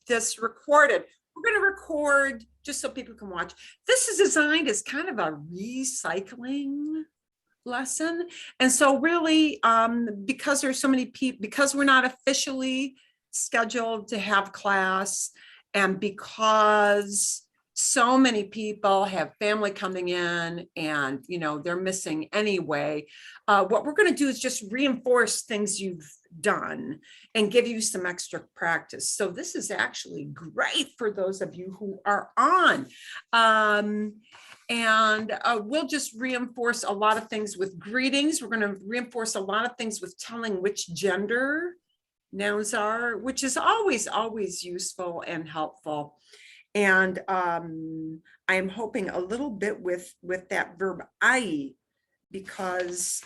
this recorded. We're going to record just so people can watch. This is designed as kind of a recycling lesson. And so really, because there's so many people, because we're not officially scheduled to have class, and because so many people have family coming in and, you know, they're missing anyway, what we're going to do is just reinforce things you've done and give you some extra practice. So this is actually great for those of you who are on. We'll just reinforce a lot of things with greetings. We're going to reinforce a lot of things with telling which gender nouns are, which is always useful and helpful. And I'm hoping a little bit with that verb I, because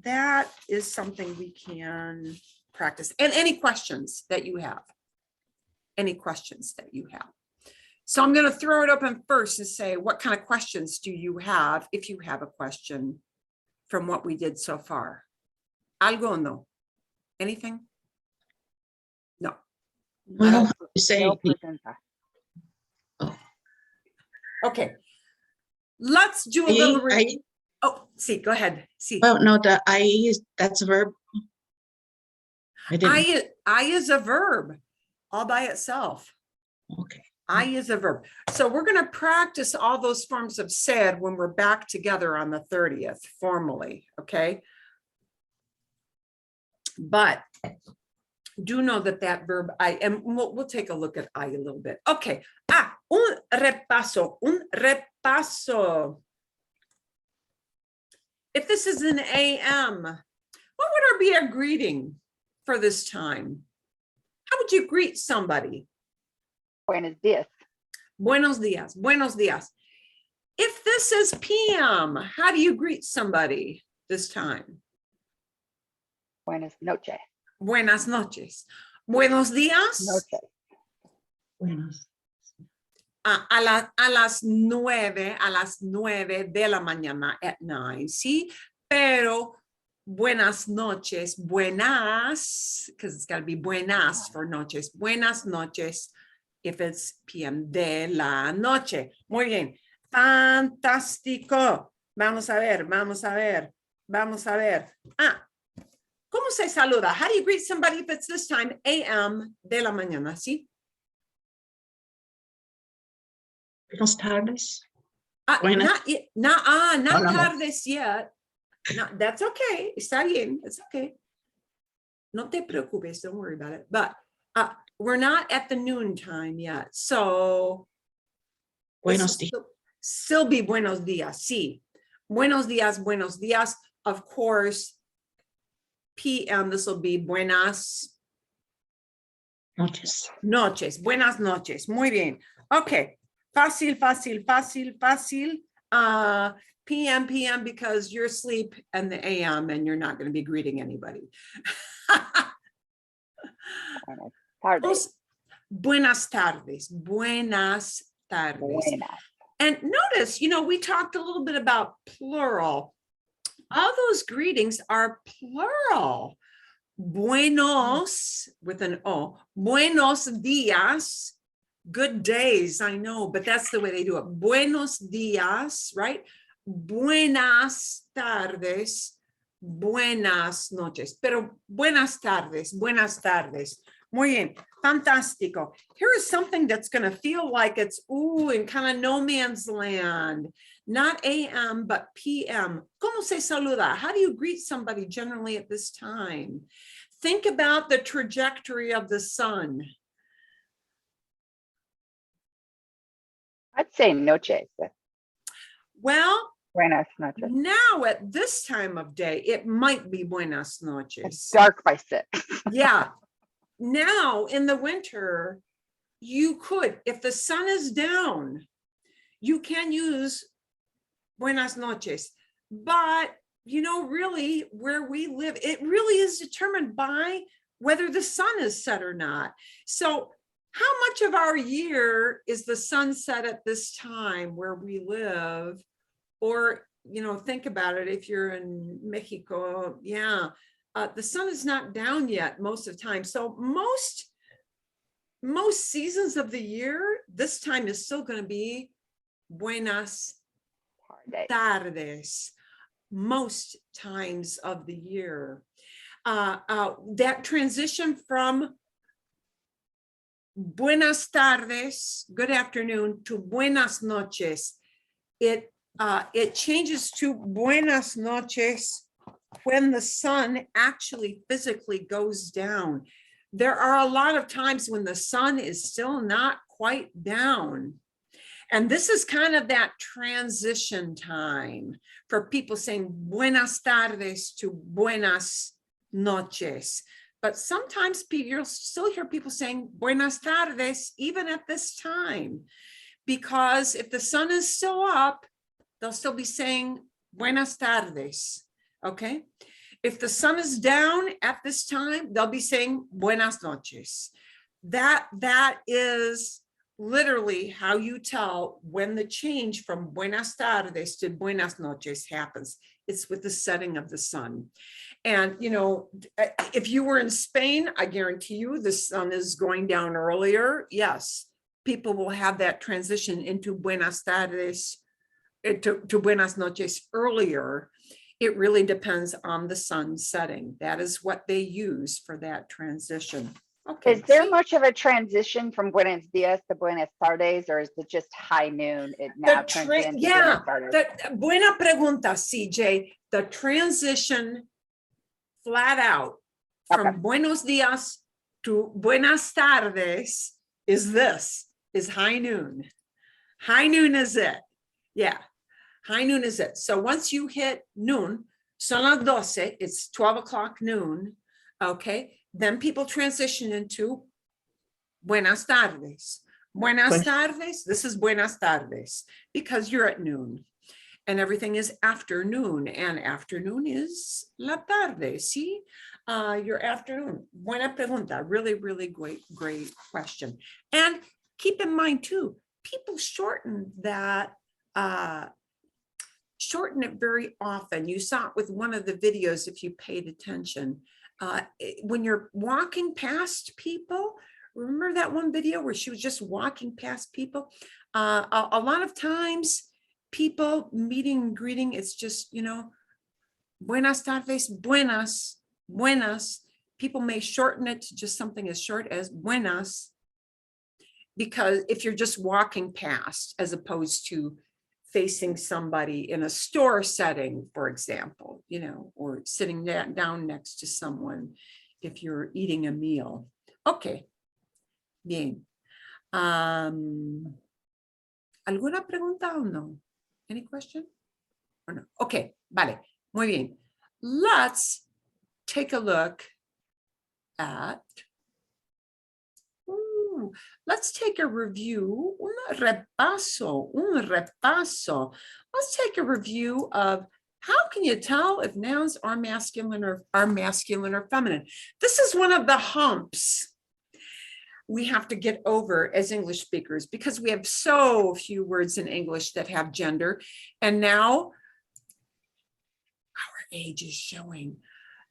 that is something we can practice. And any questions that you have, So I'm going to throw it open first and say, what kind of questions do you have, if you have a question from what we did so far? Algo no? Anything? No. Well, you say, Okay, let's do a little. Oh, see, go ahead. See. Well, no, the I is, that's a verb. I is a verb all by itself. Okay. I is a verb. So we're going to practice all those forms of ser when we're back together on the 30th formally. Okay. But do know that verb I, and we'll take a look at I a little bit. Okay. Un repaso. If this is an AM, what would be our greeting for this time? How would you greet somebody? Buenos días. Buenos días. Buenos días. If this is PM, how do you greet somebody this time? Buenas noches. Buenas noches. Buenos días. Noche. Buenos. A las 9 de la mañana at 9, ¿sí? Pero buenas noches, buenas, because it's got to be buenas for noches. Buenas noches if it's PM, de la noche. Muy bien. Fantástico. Vamos a ver. ¿Cómo se saluda? How do you greet somebody if it's this time? AM, de la mañana, ¿sí? Buenas tardes. Not tardes yet. No, that's okay. Está bien. It's okay. No te preocupes. Don't worry about it. But we're not at the noon time yet. So Buenos días. Still be buenos días. Sí. Buenos días. Of course, PM, this will be buenas Noches. noches. Buenas noches. Muy bien. Okay. Fácil. PM, because you're asleep, and the AM, and you're not going to be greeting anybody. Buenas tardes. Buenas tardes. Buenas. And notice, you know, we talked a little bit about plural. All those greetings are plural. Buenos, with an O. Buenos días. Good days, I know, but that's the way they do it. Buenos días, right? Buenas tardes. Buenas noches. Pero buenas tardes. Muy bien. Fantástico. Here is something that's going to feel like it's, in kind of no man's land. Not AM, but PM. ¿Cómo se saluda? How do you greet somebody generally at this time? Think about the trajectory of the sun. I'd say noches. Well, Buenas noches. now at this time of day, it might be buenas noches. It's dark by 6. Yeah. Now in the winter, you could, if the sun is down, you can use buenas noches. But, you know, really where we live, it really is determined by whether the sun is set or not. So how much of our year is the sunset at this time where we live? Or, you know, think about it. If you're in Mexico, yeah, the sun is not down yet most of the time. So most most seasons of the year, this time is still going to be buenas Tarde. tardes, most times of the year. That transition from buenas tardes, good afternoon, to buenas noches, it changes to buenas noches when the sun actually physically goes down. There are a lot of times when the sun is still not quite down. And this is kind of that transition time for people saying buenas tardes to buenas noches. But sometimes you'll still hear people saying buenas tardes even at this time, because if the sun is still up, they'll still be saying buenas tardes, okay? If the sun is down at this time, they'll be saying buenas noches. That is literally how you tell when the change from buenas tardes to buenas noches happens. It's with the setting of the sun. And, you know, if you were in Spain, I guarantee you the sun is going down earlier. Yes, people will have that transition into buenas tardes, to buenas noches earlier. It really depends on the sun setting. That is what they use for that transition. Okay. Is there much of a transition from buenos dias to buenas tardes, or is it just high noon? It now turns into yeah, buenas tardes? buena pregunta, CJ. The transition flat out from Okay. buenos dias to buenas tardes is high noon. High noon is it. Yeah, high noon is it. So once you hit noon, son las 12, it's 12 o'clock noon, okay? Then people transition into buenas tardes. Buenas tardes, this is buenas tardes, because you're at noon. And everything is afternoon, and afternoon is la tarde, see? Your afternoon. Buena pregunta, really, really great question. And keep in mind too, people shorten that, shorten it very often. You saw it with one of the videos if you paid attention. When you're walking past people, remember that one video where she was just walking past people? A lot of times, people meeting and greeting, it's just, you know, buenas tardes, buenas, buenas. People may shorten it to just something as short as buenas, because if you're just walking past, as opposed to facing somebody in a store setting, for example, you know, or sitting down next to someone if you're eating a meal. Okay, bien. ¿Alguna pregunta o no? Any question? Or no? Okay, vale, muy bien. Let's take a look at, let's take a review, un repaso. Let's take a review of how can you tell if nouns are masculine or feminine. This is one of the humps we have to get over as English speakers, because we have so few words in English that have gender. And now our age is showing.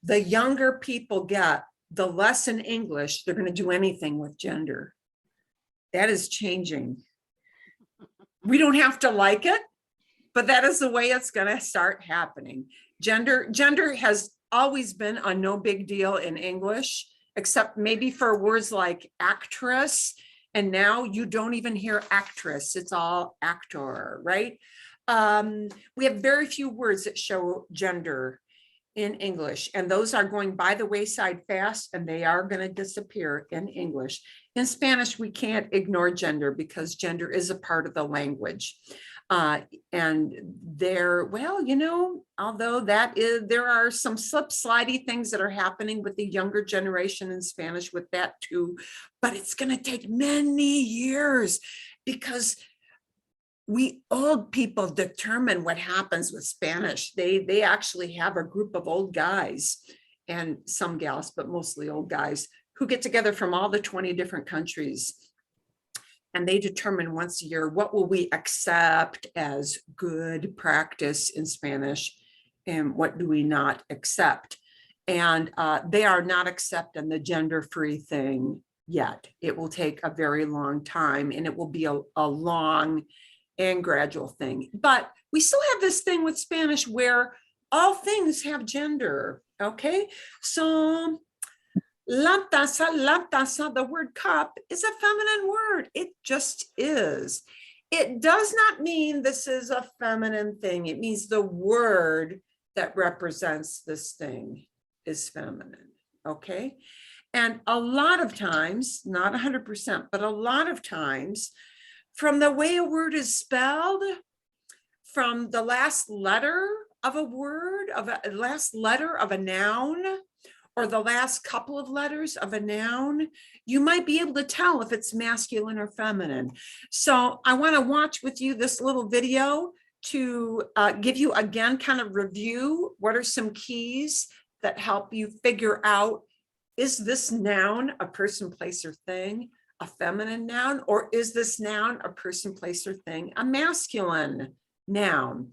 The younger people get, the less in English they're going to do anything with gender. That is changing. We don't have to like it, but that is the way it's going to start happening. Gender has always been a no big deal in English, except maybe for words like actress. And now you don't even hear actress, it's all actor, right? We have very few words that show gender in English, and those are going by the wayside fast, and they are going to disappear in English. In Spanish, we can't ignore gender because gender is a part of the language. And there, well, you know, although there are some slipey things that are happening with the younger generation in Spanish with that too, but it's going to take many years, because we old people determine what happens with Spanish. They actually have a group of old guys and some gals, but mostly old guys, who get together from all the 20 different countries. And they determine once a year, what will we accept as good practice in Spanish and what do we not accept. And they are not accepting the gender-free thing yet. It will take a very long time, and it will be a long and gradual thing. But we still have this thing with Spanish where all things have gender, okay? So la taza, the word cup is a feminine word. It just is. It does not mean this is a feminine thing. It means the word that represents this thing is feminine, okay? And a lot of times, not 100%, but a lot of times, from the way a word is spelled, from the last letter of a word, of a last letter of a noun, or the last couple of letters of a noun, you might be able to tell if it's masculine or feminine. So I want to watch with you this little video to give you again, kind of review what are some keys that help you figure out, is this noun a person, place, or thing, a feminine noun, or is this noun a person, place, or thing, a masculine noun?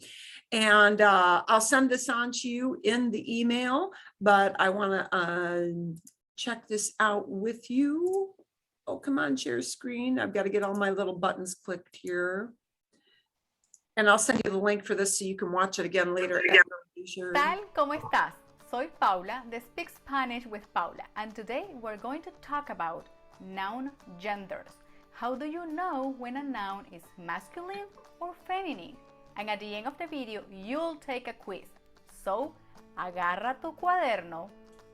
And I'll send this on to you in the email, but I want to check this out with you. Oh, come on, share screen. I've got to get all my little buttons clicked here. And I'll send you the link for this so you can watch it again later. Tal, ¿cómo estás? Soy Paula, the Speak Spanish with Paula, and today we're going to talk about noun genders. How do you know when a noun is masculine or feminine? And at the end of the video, you'll take a quiz. So, agarra tu cuaderno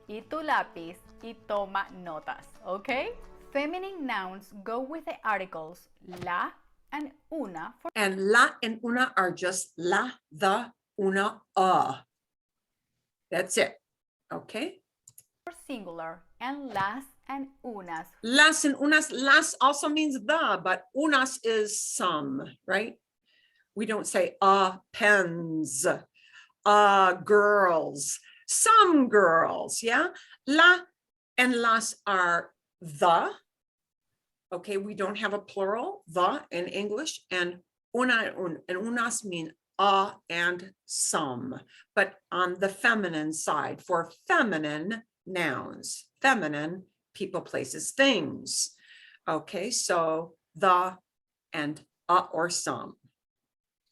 y tu lápiz y toma notas, okay? Feminine nouns go with the articles la and una for And la and una are just la, the, una, That's it, okay? singular, and las and unas. Las and unas, las also means the, but unas is some, right? We don't say pens, girls, some girls, yeah? La and las are the, okay? We don't have a plural, the in English, and una and unas mean and some, but on the feminine side for feminine nouns, feminine people, places, things. Okay, so the and or some.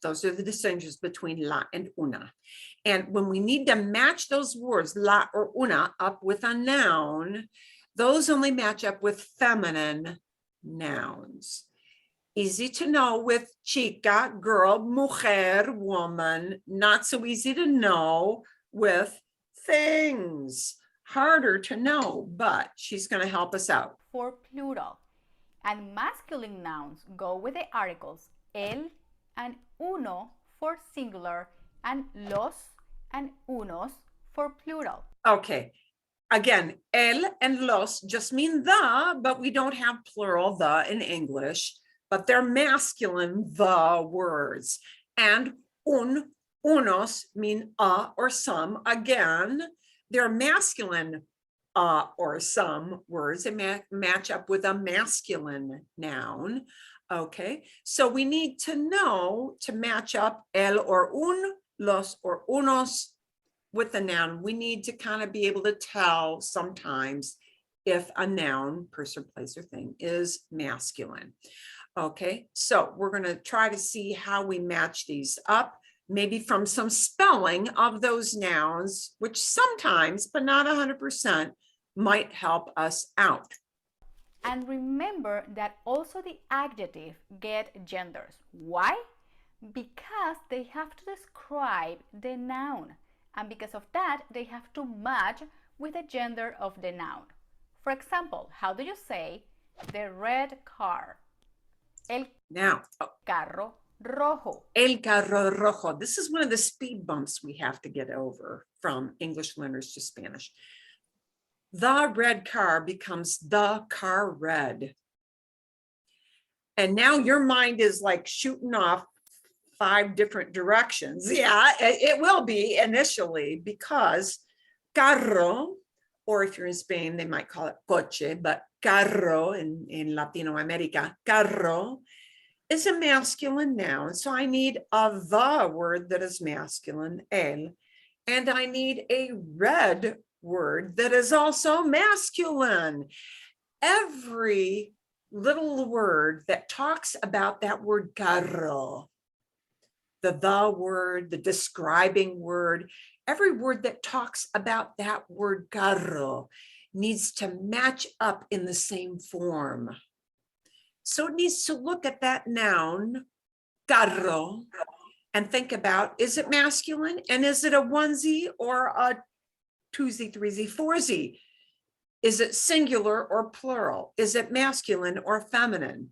Those are the distinctions between la and una. And when we need to match those words, la or una, up with a noun, those only match up with feminine nouns. Easy to know with chica, girl, mujer, woman. Not so easy to know with things. Harder to know, but she's going to help us out. For plural. And masculine nouns go with the articles el and uno for singular and los and unos for plural. Okay. Again, el and los just mean the, but we don't have plural the in English, but they're masculine the words. And unos mean or some. Again, they're masculine or some words. They match up with a masculine noun. Okay, so we need to know to match up el or un, los or unos with the noun. We need to kind of be able to tell sometimes if a noun, person, place, or thing is masculine. Okay, so we're going to try to see how we match these up, maybe from some spelling of those nouns, which sometimes, but not 100%, might help us out. And remember that also the adjective get genders. Why? Because they have to describe the noun. And because of that, they have to match with the gender of the noun. For example, how do you say the red car? El carro rojo. El carro rojo. This is one of the speed bumps we have to get over from English learners to Spanish. The red car becomes the car red. And now your mind is like shooting off 5 different directions. Yeah, it will be initially, because carro, or if you're in Spain, they might call it coche, but carro in Latino America, carro is a masculine noun. So I need a the word that is masculine, el, and I need a red word that is also masculine. every little word that talks about that word carro, the word, the describing word, every word that talks about that word carro needs to match up in the same form. So it needs to look at that noun, carro, and think about, is it masculine? And is it a onesie or a twosie, threesie, foursy? Is it singular or plural? Is it masculine or feminine?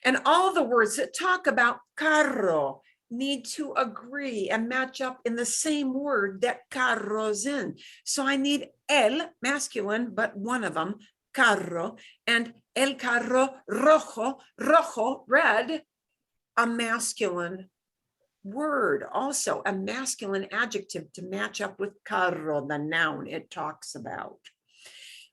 And all the words that talk about carro need to agree and match up in the same word that carro's in. So I need el, masculine, but one of them, carro, and el carro, rojo, rojo, red, a masculine word, also a masculine adjective to match up with carro, the noun it talks about.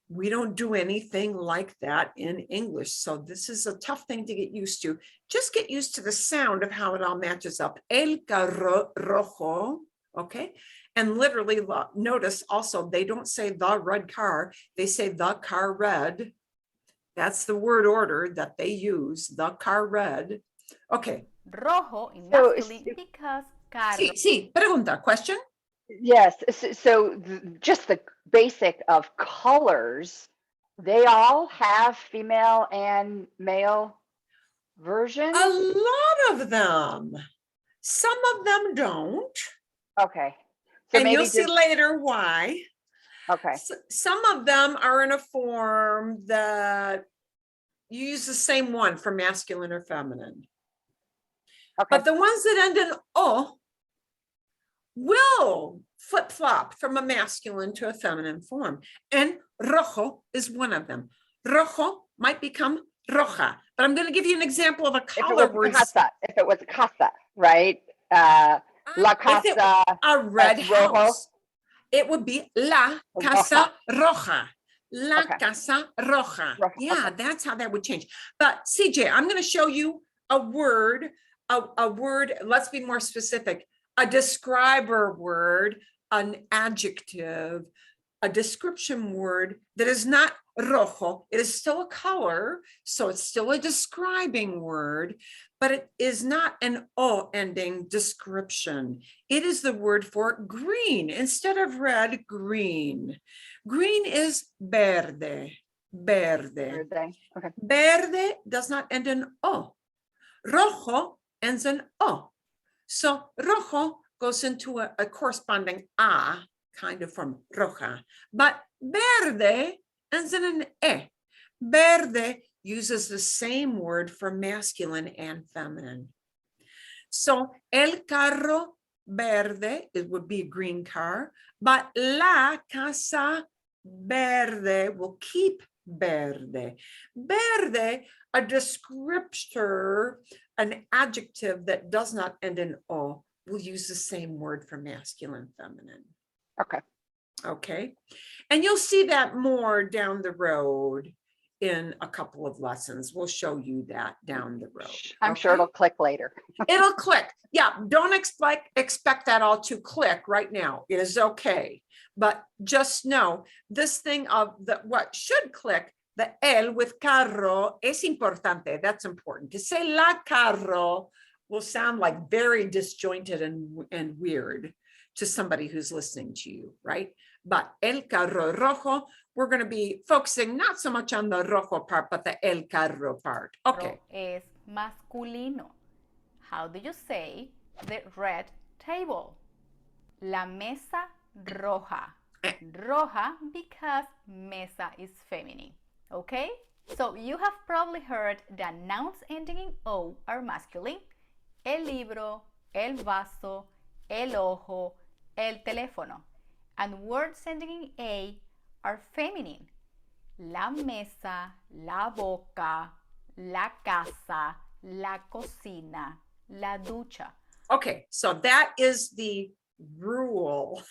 We don't do anything like that in English. So this is a tough thing to get used to. Just get used to the sound of how it all matches up. El carro rojo, okay? And literally notice also, they don't say the red car, they say the car red. That's the word order that they use, the car red. Okay. Rojo in So, masculine because carro. Sí, pregunta, question? Yes, so just the basic of colors, they all have female and male versions? A lot of them. Some of them don't. Okay. So And maybe you'll see just, later why. okay, Some of them are in a form that you use the same one for masculine or feminine. okay, But the ones that end in O will flip-flop from a masculine to a feminine form. And rojo is one of them. Rojo might become roja. But I'm going to give you an example of a if it color was word. if it was casa, right? La If it casa, a red rojo. house, it would be la casa roja. La Okay. casa roja. Roja, Yeah, okay. that's how that would change. But CJ, I'm going to show you a word, let's be more specific, a describer word, an adjective, a description word that is not rojo. It is still a color, so it's still a describing word, but it is not an o ending description. It is the word for green. Instead of red, green. Green is verde, verde. Thursday. Okay. Verde does not end in o. Rojo ends in o. So rojo goes into a corresponding a kind of from roja, but verde ends in an e. Verde uses the same word for masculine and feminine. So el carro verde, it would be a green car, but la casa verde will keep verde. Verde, a descriptor, an adjective that does not end in o, will use the same word for masculine, feminine. Okay. Okay. And you'll see that more down the road in a couple of lessons. We'll show you that down the road. I'm sure okay? it'll click later. It'll click. Yeah, don't expect that all to click right now. It is okay. But just know this thing of what should click, the el with carro es importante. That's important. To say la carro will sound like very disjointed and weird to somebody who's listening to you, right? But el carro rojo, we're going to be focusing not so much on the rojo part, but the el carro part. Okay. Es masculino. How do you say the red table? La mesa roja. Roja because mesa is feminine. Okay? So you have probably heard that nouns ending in O are masculine. El libro, el vaso, el ojo, el teléfono. And words ending in A are feminine. La mesa, la boca, la casa, la cocina, la ducha. Okay, so that is the rule.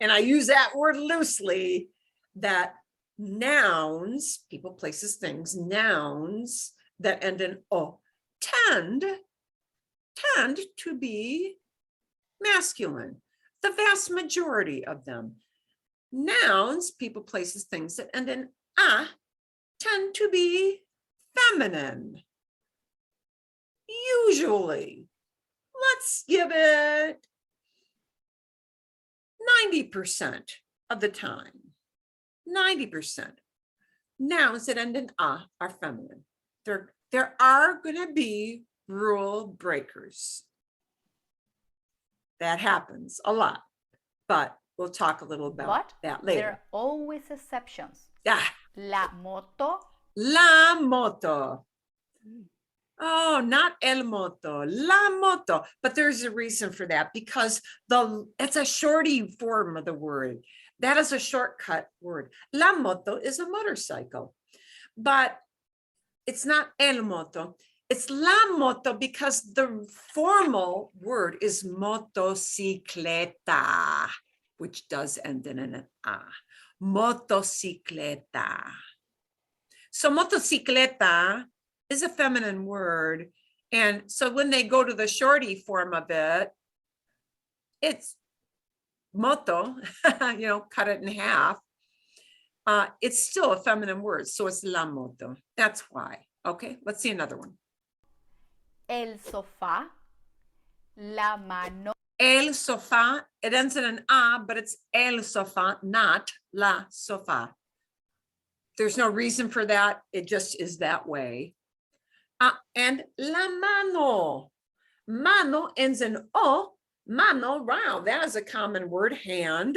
And I use that word loosely, that nouns, people, places, things, nouns that end in O tend to be masculine. The vast majority of them. Nouns, people, places, things that end in A tend to be feminine. Usually, let's give it 90% of the time. 90%. Nouns that end in a are feminine. There are going to be rule breakers. That happens a lot, but we'll talk a little about But that there later. are always exceptions. Ah, La moto. la moto. Oh, not el moto, la moto. But there's a reason for that because it's a shorty form of the word. That is a shortcut word. La moto is a motorcycle, but it's not el moto. It's la moto because the formal word is motocicleta, which does end in an a. Motocicleta. So motocicleta is a feminine word. And so when they go to the shorty form of it, it's moto, cut it in half. It's still a feminine word. So it's la moto. That's why. Okay, let's see another one. El sofá. La mano. El sofá, it ends in an a, but it's el sofá, not la sofá. There's no reason for that. It just is that way. And la mano. Mano ends in o. Mano, wow, that is a common word, hand.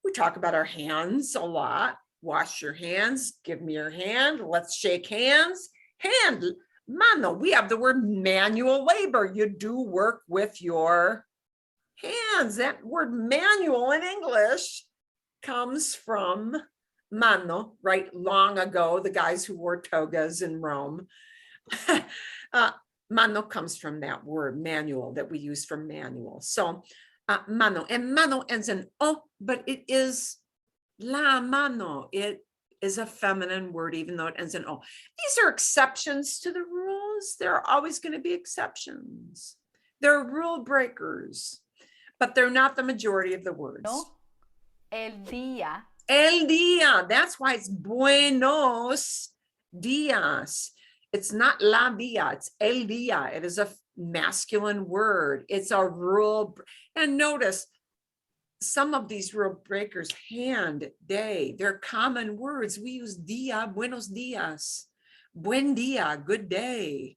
We talk about our hands a lot. Wash your hands, give me your hand, let's shake hands. Hand, mano, we have the word manual labor. You do work with your hands. That word manual in English comes from mano, right? Long ago, the guys who wore togas in Rome. Mano comes from that word manual that we use for manual. So mano, and mano ends in o, but it is la mano. It is a feminine word, even though it ends in o. These are exceptions to the rules. There are always going to be exceptions. They're rule breakers, but they're not the majority of the words. No. El día. El día. That's why it's buenos días. It's not la día, it's el día. It is a masculine word. It's a rule. And notice some of these rule breakers, hand, day, they're common words. We use día, buenos días, buen día, good day.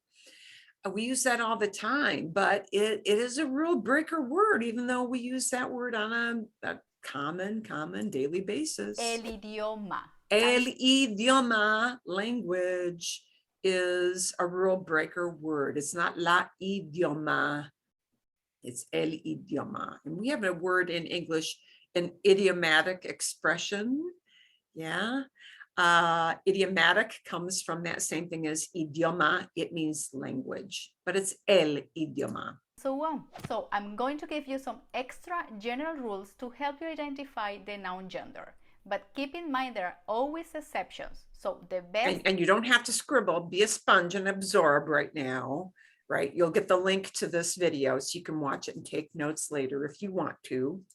We use that all the time, but it is a rule breaker word, even though we use that word on a common daily basis. El idioma. El idioma, language, is a rule breaker word. It's not la idioma, it's el idioma. And we have a word in English, an idiomatic expression. Yeah. Idiomatic comes from that same thing as idioma. It means language, but it's el idioma. So on. So I'm going to give you some extra general rules to help you identify the noun gender. But keep in mind there are always exceptions. So the best... And you don't have to scribble, be a sponge and absorb right now, right? You'll get the link to this video so you can watch it and take notes later if you want to.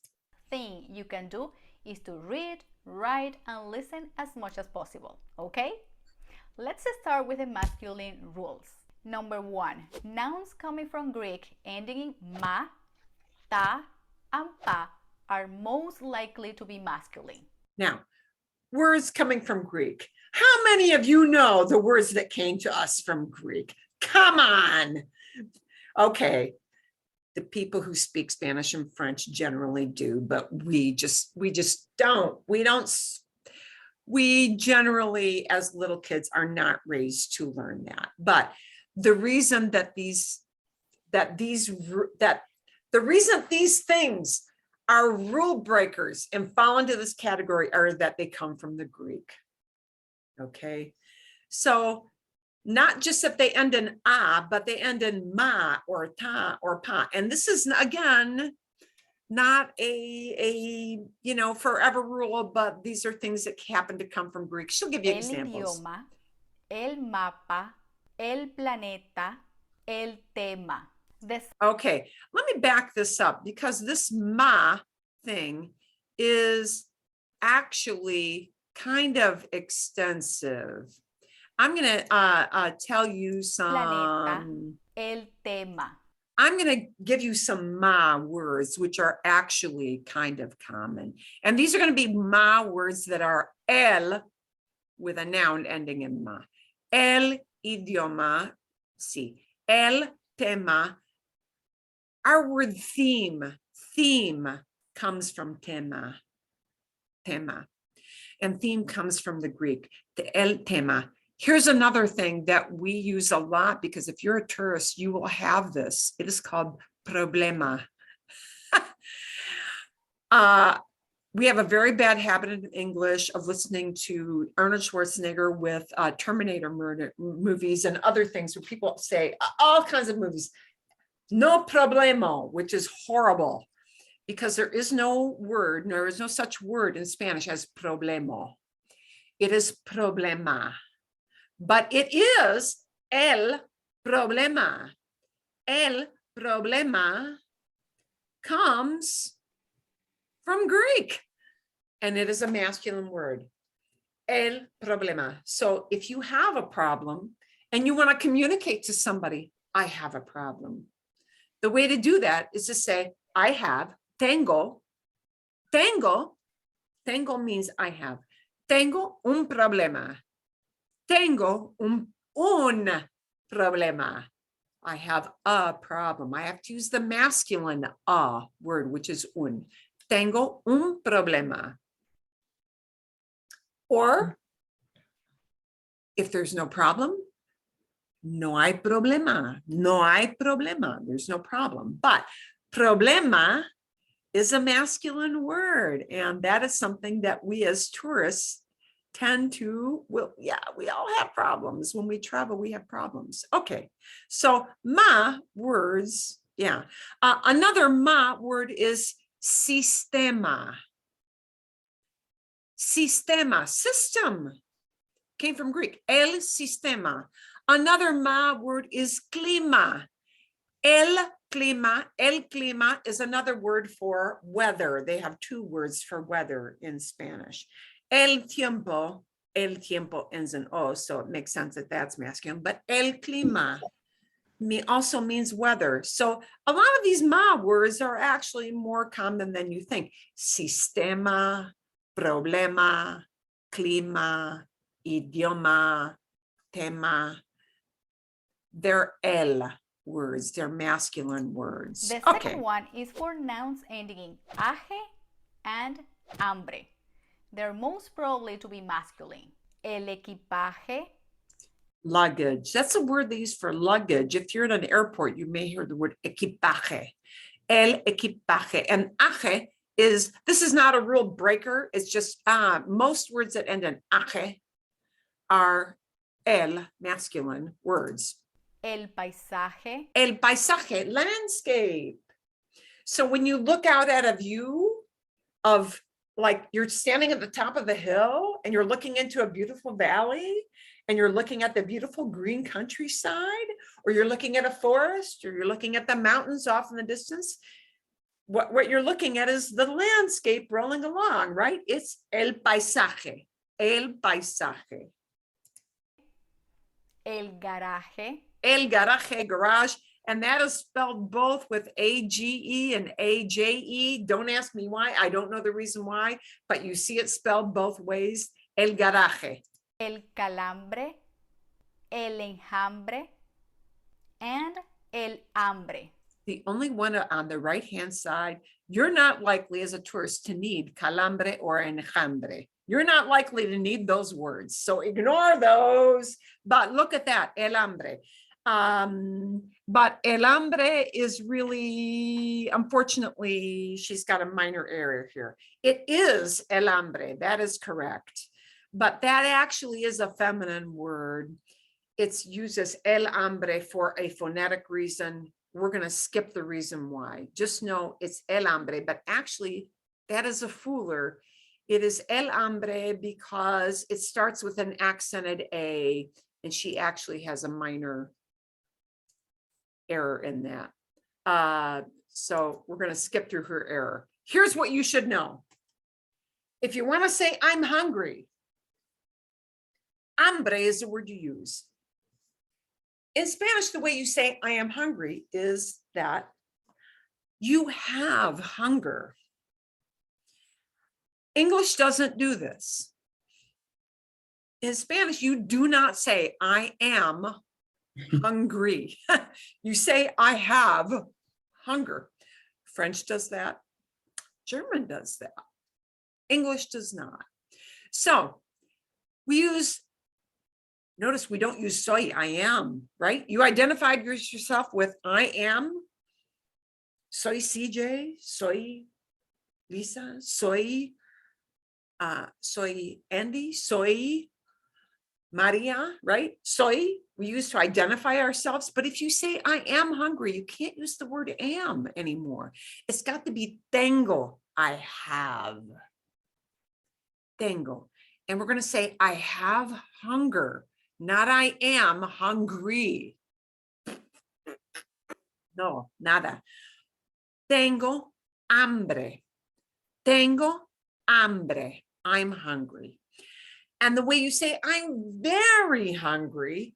thing you can do is to read, write, and listen as much as possible, okay? Let's start with the masculine rules. Number 1, nouns coming from Greek ending in ma, ta, and pa are most likely to be masculine. Now, words coming from Greek. How many of you know the words that came to us from Greek? Come on. Okay. The people who speak Spanish and French generally do, but we just don't. We generally, as little kids, are not raised to learn that. But the reason that these things are rule breakers and fall into this category are that they come from the Greek. Okay, so not just that they end in a, but they end in ma or ta or pa. And this is, again, not a forever rule, but these are things that happen to come from Greek. She'll give you examples. El idioma, el mapa, el planeta, el tema. Okay, let me back this up because this ma thing is actually kind of extensive. I'm going to tell you Planeta. some, El tema. I'm going to give you some ma words, which are actually kind of common. And these are going to be ma words that are el with a noun ending in ma. El idioma, sí. El tema. Our word theme comes from tema. And theme comes from the Greek, the el tema. Here's another thing that we use a lot, because if you're a tourist, you will have this. It is called problema. We have a very bad habit in English of listening to Arnold Schwarzenegger with Terminator movies and other things where people say all kinds of movies. No problemo, which is horrible, because there is no word, there is no such word in Spanish as problemo. It is problema, but it is el problema. El problema comes from Greek, and it is a masculine word. El problema. So if you have a problem and you want to communicate to somebody, I have a problem. The way to do that is to say, I have, tengo. Tengo means I have. Tengo un problema. Tengo un problema. I have a problem. I have to use the masculine a word, which is un. Tengo un problema. Or if there's no problem, no hay problema. No hay problema. There's no problem. But problema is a masculine word. And that is something that we as tourists tend to, well, yeah, we all have problems. When we travel, we have problems. Okay. So ma words, yeah. Another ma word is sistema. Sistema, system, came from Greek, el sistema. Another ma word is clima. El clima is another word for weather. They have two words for weather in Spanish. El tiempo ends in o, so it makes sense that that's masculine, but el clima also means weather. So a lot of these ma words are actually more common than you think. Sistema, problema, clima, idioma, tema. They're el words, they're masculine words. The second one is for nouns ending in age and hambre. They're most probably to be masculine. El equipaje. Luggage. That's a word they use for luggage. If you're at an airport, you may hear the word equipaje. El equipaje. And age is, this is not a real breaker. It's just most words that end in age are el, masculine words. El paisaje. El paisaje, landscape. So when you look out at a view of, like, you're standing at the top of the hill and you're looking into a beautiful valley and you're looking at the beautiful green countryside, or you're looking at a forest, or you're looking at the mountains off in the distance, what you're looking at is the landscape rolling along, right? It's el paisaje, el paisaje. El garaje. El garaje, garage, and that is spelled both with A-G-E and A-J-E. Don't ask me why, I don't know the reason why, but you see it spelled both ways. El garaje. El calambre, el enjambre, and el hambre. The only one on the right-hand side, you're not likely as a tourist to need calambre or enjambre. You're not likely to need those words, so ignore those. But look at that, el hambre. But el hambre is really, unfortunately, she's got a minor error here. It is el hambre, that is correct. But that actually is a feminine word. It's used as el hambre for a phonetic reason. We're going to skip the reason why. Just know it's el hambre, but actually that is a fooler. It is el hambre because it starts with an accented A, and she actually has a minor error in that. So we're going to skip through her error. Here's what you should know. If you want to say, I'm hungry, Hambre is the word you use. In Spanish, the way you say I am hungry is that you have hunger. English doesn't do this. In Spanish, you do not say I am hungry. You say I have hunger. French does that. German does that. English does not. So we use, notice we don't use soy, I am, right? You identified yourself with I am. Soy CJ, soy Lisa, soy Andy, soy Maria, right? Soy, we use to identify ourselves. But if you say I am hungry, you can't use the word am anymore. It's got to be tengo, I have. Tengo. And we're going to say I have hunger, not I am hungry. No, nada. Tengo hambre. Tengo hambre. I'm hungry. And the way you say I'm very hungry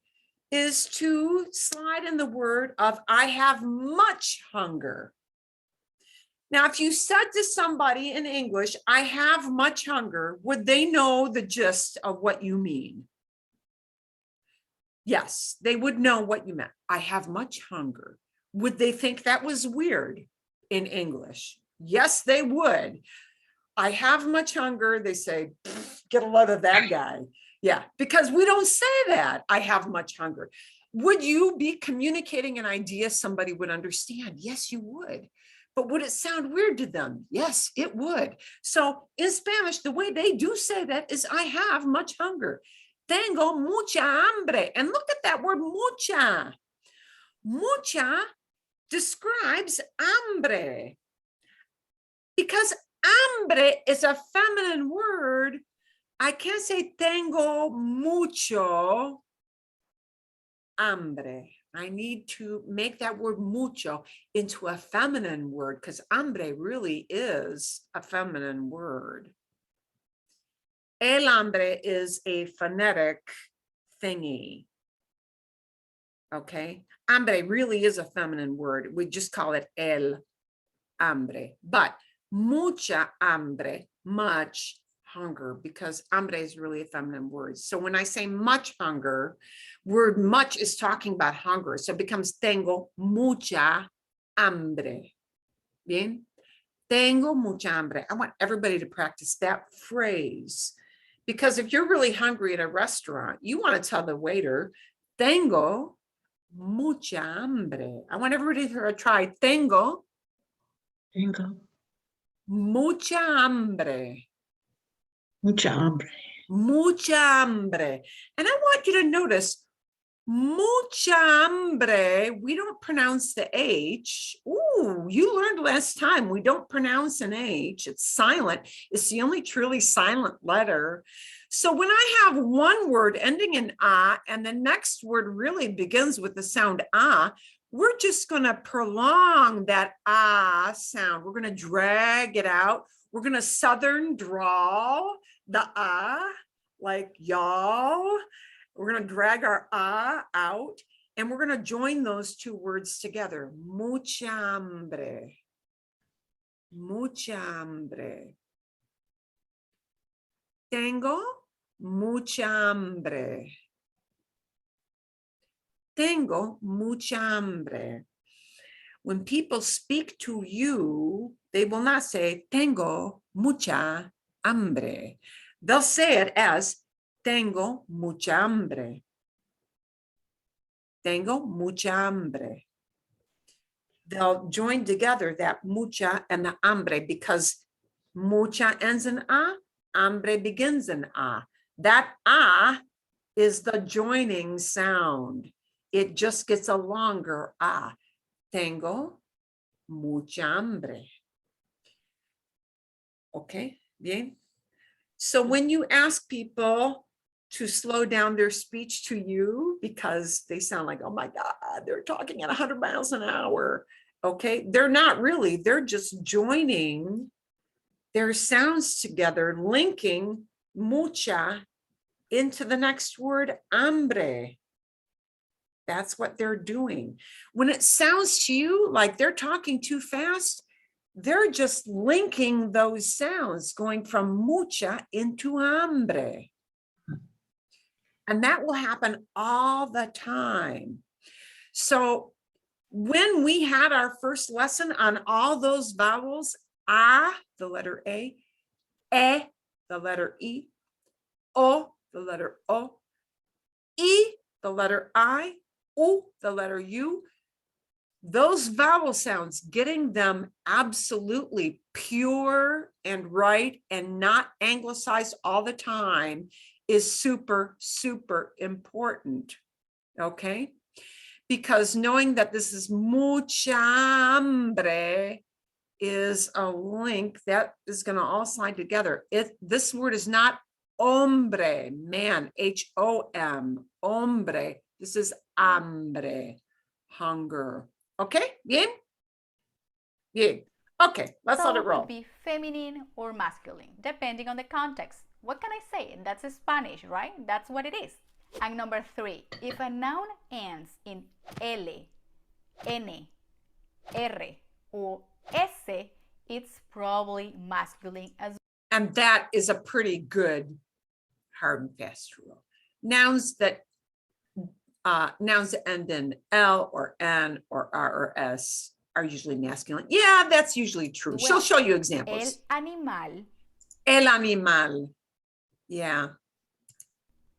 is to slide in the word of I have much hunger. Now, if you said to somebody in English, I have much hunger, would they know the gist of what you mean? Yes, they would know what you meant. I have much hunger. Would they think that was weird in English? Yes, they would. I have much hunger. They say, get a load of that guy. Yeah, because we don't say that. I have much hunger. Would you be communicating an idea somebody would understand? Yes, you would. But would it sound weird to them? Yes, it would. So in Spanish, the way they do say that is I have much hunger. Tengo mucha hambre. And look at that word mucha. Mucha describes hambre. Because hambre is a feminine word, I can't say tengo mucho hambre. I need to make that word mucho into a feminine word because hambre really is a feminine word. El hambre is a phonetic thingy. Okay, hambre really is a feminine word. We just call it el hambre, but mucha hambre, much hunger, because hambre is really a feminine word. So when I say much hunger, word much is talking about hunger. So it becomes tengo mucha hambre. Bien? Tengo mucha hambre. I want everybody to practice that phrase. Because if you're really hungry at a restaurant, you want to tell the waiter, tengo mucha hambre. I want everybody to try tengo mucha hambre. Mucha hambre. Mucha hambre. And I want you to notice, mucha hambre, we don't pronounce the H. Ooh, you learned last time, we don't pronounce an H. It's silent. It's the only truly silent letter. So when I have one word ending in A and the next word really begins with the sound A, we're just going to prolong that ah sound. We're going to drag it out. We're going to southern drawl the ah, like y'all. We're going to drag our ah out, and we're going to join those two words together. Mucha hambre. Mucha hambre. Tengo mucha hambre. Tengo mucha hambre. When people speak to you, they will not say, tengo mucha hambre. They'll say it as, tengo mucha hambre. Tengo mucha hambre. They'll join together that mucha and the hambre because mucha ends in a, hambre begins in a. That a is the joining sound. It just gets a longer ah. Tengo mucha hambre. Okay, bien. So when you ask people to slow down their speech to you because they sound like, oh my God, they're talking at 100 miles an hour. Okay, they're not really, they're just joining their sounds together, linking mucha into the next word, hambre. That's what they're doing. When it sounds to you like they're talking too fast, they're just linking those sounds, going from mucha into hambre. And that will happen all the time. So when we had our first lesson on all those vowels, a, the letter A, e, the letter E, o, the letter O, E, the letter I, U, the letter U, those vowel sounds, getting them absolutely pure and right and not anglicized all the time is super, super important, okay? Because knowing that this is mucha hambre is a link that is going to all slide together. This word is not hombre, man, H-O-M, hombre. This is hambre, hunger. Okay, bien? Bien. Okay, let's let it roll. Could be feminine or masculine, depending on the context. What can I say? That's Spanish, right? That's what it is. And number 3, if a noun ends in L, N, R, or S, it's probably masculine as well. And that is a pretty good hard and fast rule. Nouns that end in L or N or R or S are usually masculine. Yeah, that's usually true. Well, she'll show you examples. El animal. El animal. Yeah.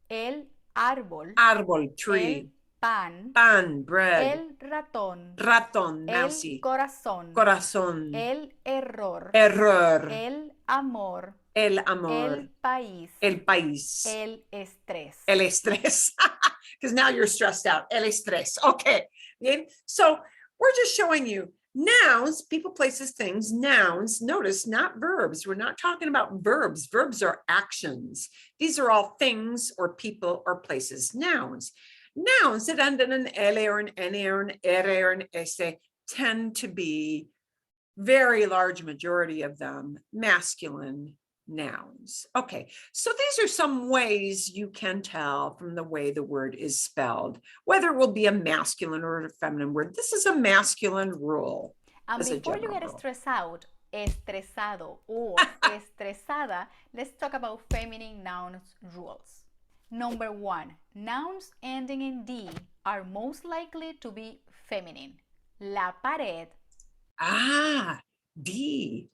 El árbol. Árbol, tree. El pan. Pan, bread. El ratón. Ratón, El mousey. corazón. Corazón. El error. Error. El amor. El amor. El país. El país. El estrés. El estrés. Because now you're stressed out. El estrés. Okay. So we're just showing you nouns, people, places, things, nouns. Notice, not verbs. We're not talking about verbs. Verbs are actions. These are all things or people or places. Nouns. Nouns that end in an L or an N or an R or an S tend to be, very large majority of them, masculine nouns. Okay, so these are some ways you can tell from the way the word is spelled, whether it will be a masculine or a feminine word. This is a masculine rule. And before you get stressed out, estresado or estresada, let's talk about feminine nouns rules. Number 1, nouns ending in D are most likely to be feminine. La pared. Ah, D.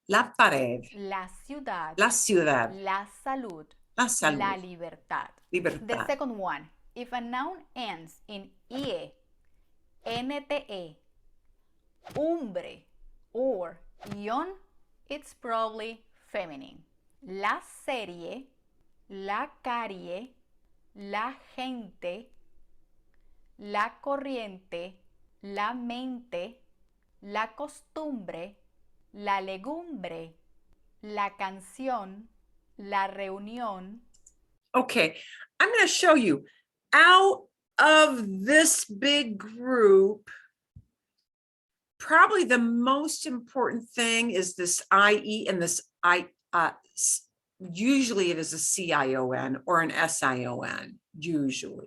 La pared. La ciudad. La ciudad. La salud. La salud. La libertad. Libertad. The second one, if a noun ends in IE, NTE, umbre, or ion, it's probably feminine. La serie, la carie, la gente, la corriente, la mente, la costumbre, la legumbre, la canción, la reunión. Okay, I'm going to show you out of this big group, probably the most important thing is this IE and this usually it is a CION or an SION, usually.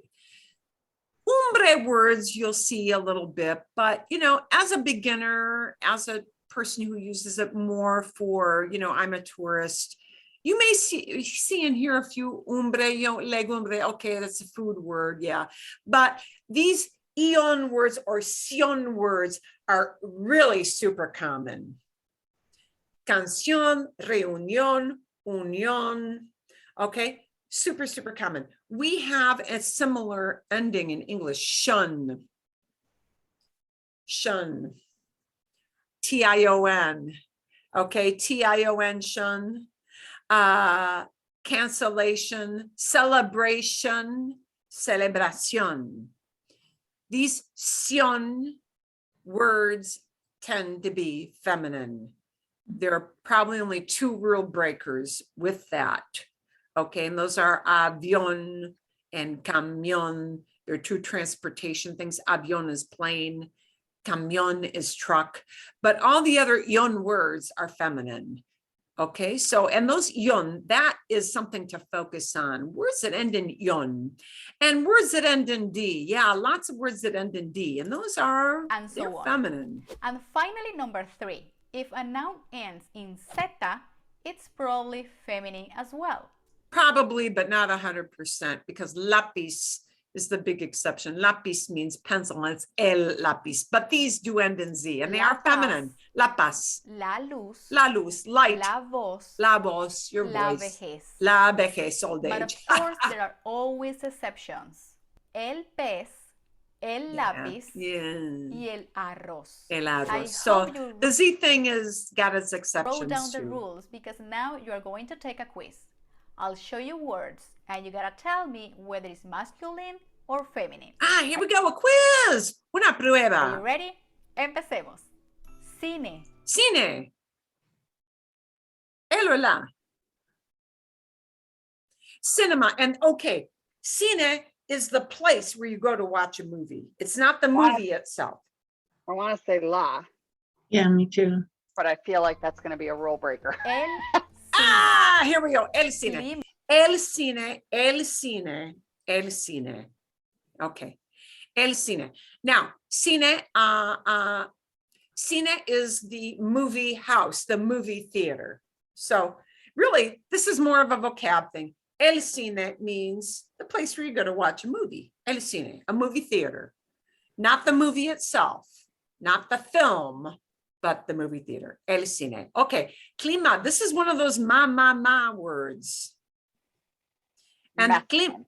Umbre words you'll see a little bit, but as a beginner, as a person who uses it more for, I'm a tourist, you may see and hear a few umbre, legumbre, okay, that's a food word, yeah. But these ion words or sion words are really super common. Canción, reunión, unión, okay, super, super common. We have a similar ending in English, shun, shun, T-I-O-N, okay, T-I-O-N, shun, cancellation, celebration, celebración. These sion words tend to be feminine. There are probably only 2 rule breakers with that. Okay, and those are avión and camión. They're 2 transportation things. Avión is plane, camión is truck, but all the other ion words are feminine. Okay, so, and those yun, that is something to focus on. Words that end in yun and words that end in D. Yeah, lots of words that end in D, and those are, And so they're on. feminine. And finally, number 3. If a noun ends in zeta, it's probably feminine as well. Probably, but not 100%, because lapis is the big exception. Lapis means pencil, and it's el lapis, but these do end in Z, and they La are feminine. La paz, La luz, la luz, light, la voz, la voz, your la voice, vejez. la vejez, old But age. of course, there are always exceptions. El pez, el lápiz, y el arroz. El I arroz. So hope you the Z thing is got its wrote exceptions down the too. rules, because now you are going to take a quiz. I'll show you words and you gotta tell me whether it's masculine or feminine. Ah, here we go, a quiz. Una Are you prueba. ready? Empecemos. Cine, Cine. El o la. Cinema. And okay, cine is the place where you go to watch a movie. It's not the movie itself. I want to say la, Yeah, me too. but I feel like that's going to be a rule breaker. el cine. Ah, here we go. El cine. Clima. El cine. El cine. El cine. Okay. El cine. Now, cine, cine is the movie house, the movie theater. So really, this is more of a vocab thing. El cine means the place where you go to watch a movie. El cine, a movie theater. Not the movie itself, not the film, but the movie theater. El cine. Okay, clima. This is one of those ma words. And Masculine.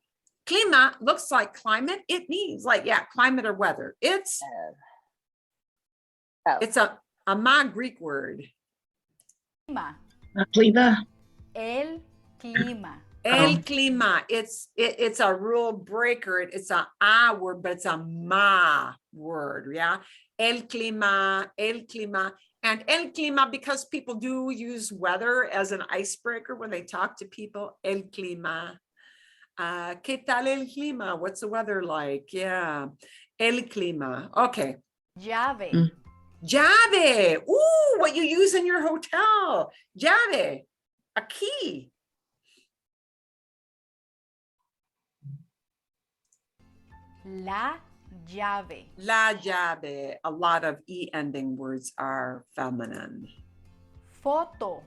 clima looks like climate. It means like, yeah, climate or weather. It's Oh. it's a ma Greek word. Clima. Cliva. El clima. El clima. It's a rule breaker. It's a word, but it's a ma word. Yeah. El clima. El clima. And el clima, because people do use weather as an icebreaker when they talk to people. El clima. ¿Qué tal el clima? What's the weather like? Yeah. El clima. Okay. Llave. Mm. Llave. Ooh, what you use in your hotel. Llave. A key. La llave. La llave. A lot of E ending words are feminine. Foto.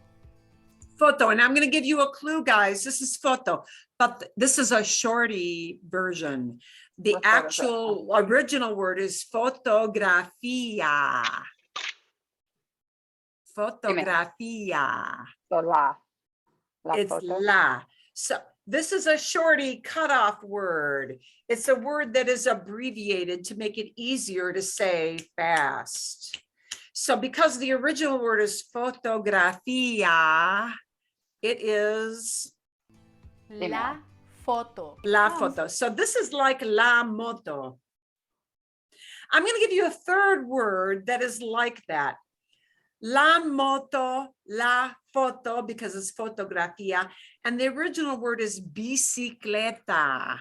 Photo. And I'm going to give you a clue, guys. This is photo, but this is a shorty version. The What photograph? actual original word is fotografía. Fotografía. So la. La It's photo. la. So this is a shorty cutoff word. It's a word that is abbreviated to make it easier to say fast. So because the original word is fotografía, it is La foto. la Sounds foto. So this is like la moto. I'm going to give you a third word that is like that. La moto, la foto, because it's fotografía. And the original word is bicicleta.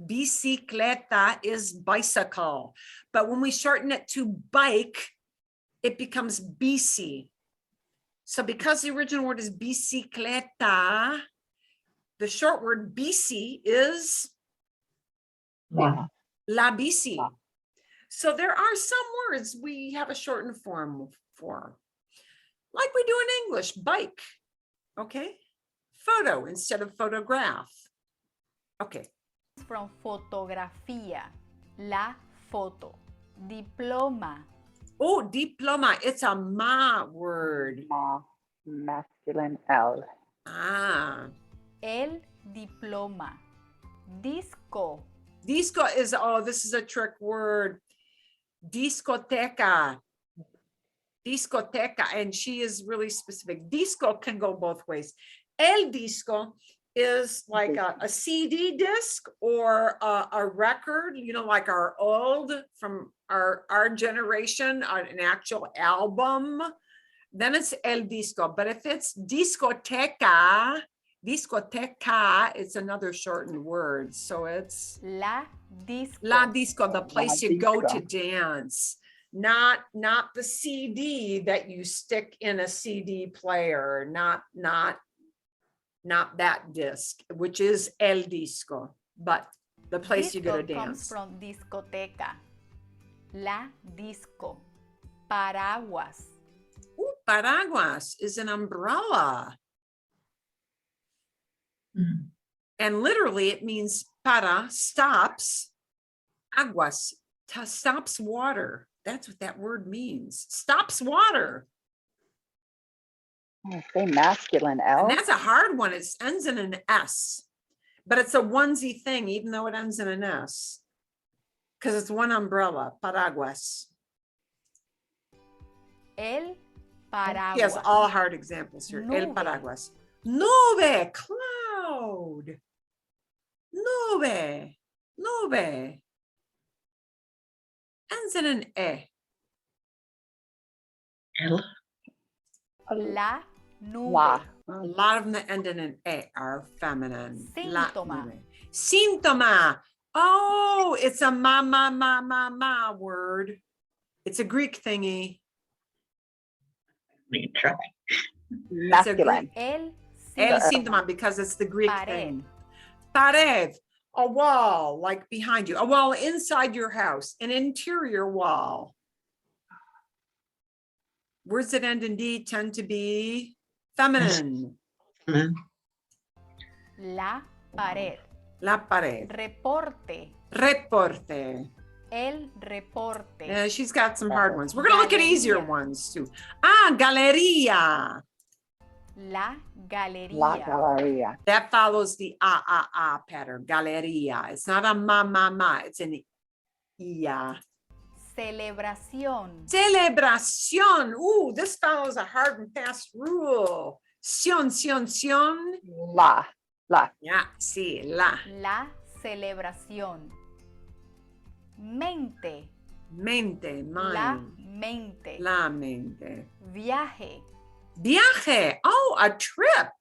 Bicicleta is bicycle. But when we shorten it to bike, it becomes bici. So because the original word is bicicleta, the short word bici is Wow. la bici. So there are some words we have a shortened form for, like we do in English, bike, okay? Photo instead of photograph. Okay. from fotografía. La foto. Diploma. Oh, diploma, it's a ma word. Ma, masculine L. Ah, El diploma. Disco. disco is, oh, this is a trick word. Discoteca. Discoteca, and she is really specific. Disco can go both ways. El disco is like a CD disc or a record, you know, like our old from our generation, an actual album. Then it's el disco. But if it's discoteca, discoteca, it's another shortened word. So it's La disco. la disco, the place you go to disco. dance. not the CD that you stick in a CD player, not that disc, which is el disco, but the place you go to Disco comes dance. from discoteca. La disco. Paraguas. Ooh, paraguas is an umbrella. Mhm. And literally it means para, stops, aguas, stops water. That's what that word means. Stops water. Oh, say masculine, And L. that's a hard one. It ends in an S, but it's a onesie thing, even though it ends in an S. Because it's one umbrella, paraguas. El He has paraguas. all hard examples here. El Nube. paraguas. Nube, cloud. Nube, nube. Ends in an E. El, La nube. La. A lot of them that end in an E are feminine. La Síntoma. nube. Síntoma. Oh, it's a ma word. It's a Greek thingy. we try. Masculine. El El síntoma. síntoma, because it's the Greek Pared. thing. Pared, a wall like behind you, a wall inside your house, an interior wall. Words that end in D tend to be feminine. Amen. La pared. La pared. Reporte. Reporte. El reporte. Yeah, she's got some hard ones. We're gonna look at easier Galería. ones too. Ah, galeria. La galería. La Galleria. That follows the pattern. Galeria. It's not a ma. It's an ia. Celebración. Celebración. Ooh, this follows a hard and fast rule. Sion. La. La. Yeah, sí, la. La celebración. Mente. Mente, La mind. mente. La mente. Viaje. Viaje. Oh, a trip.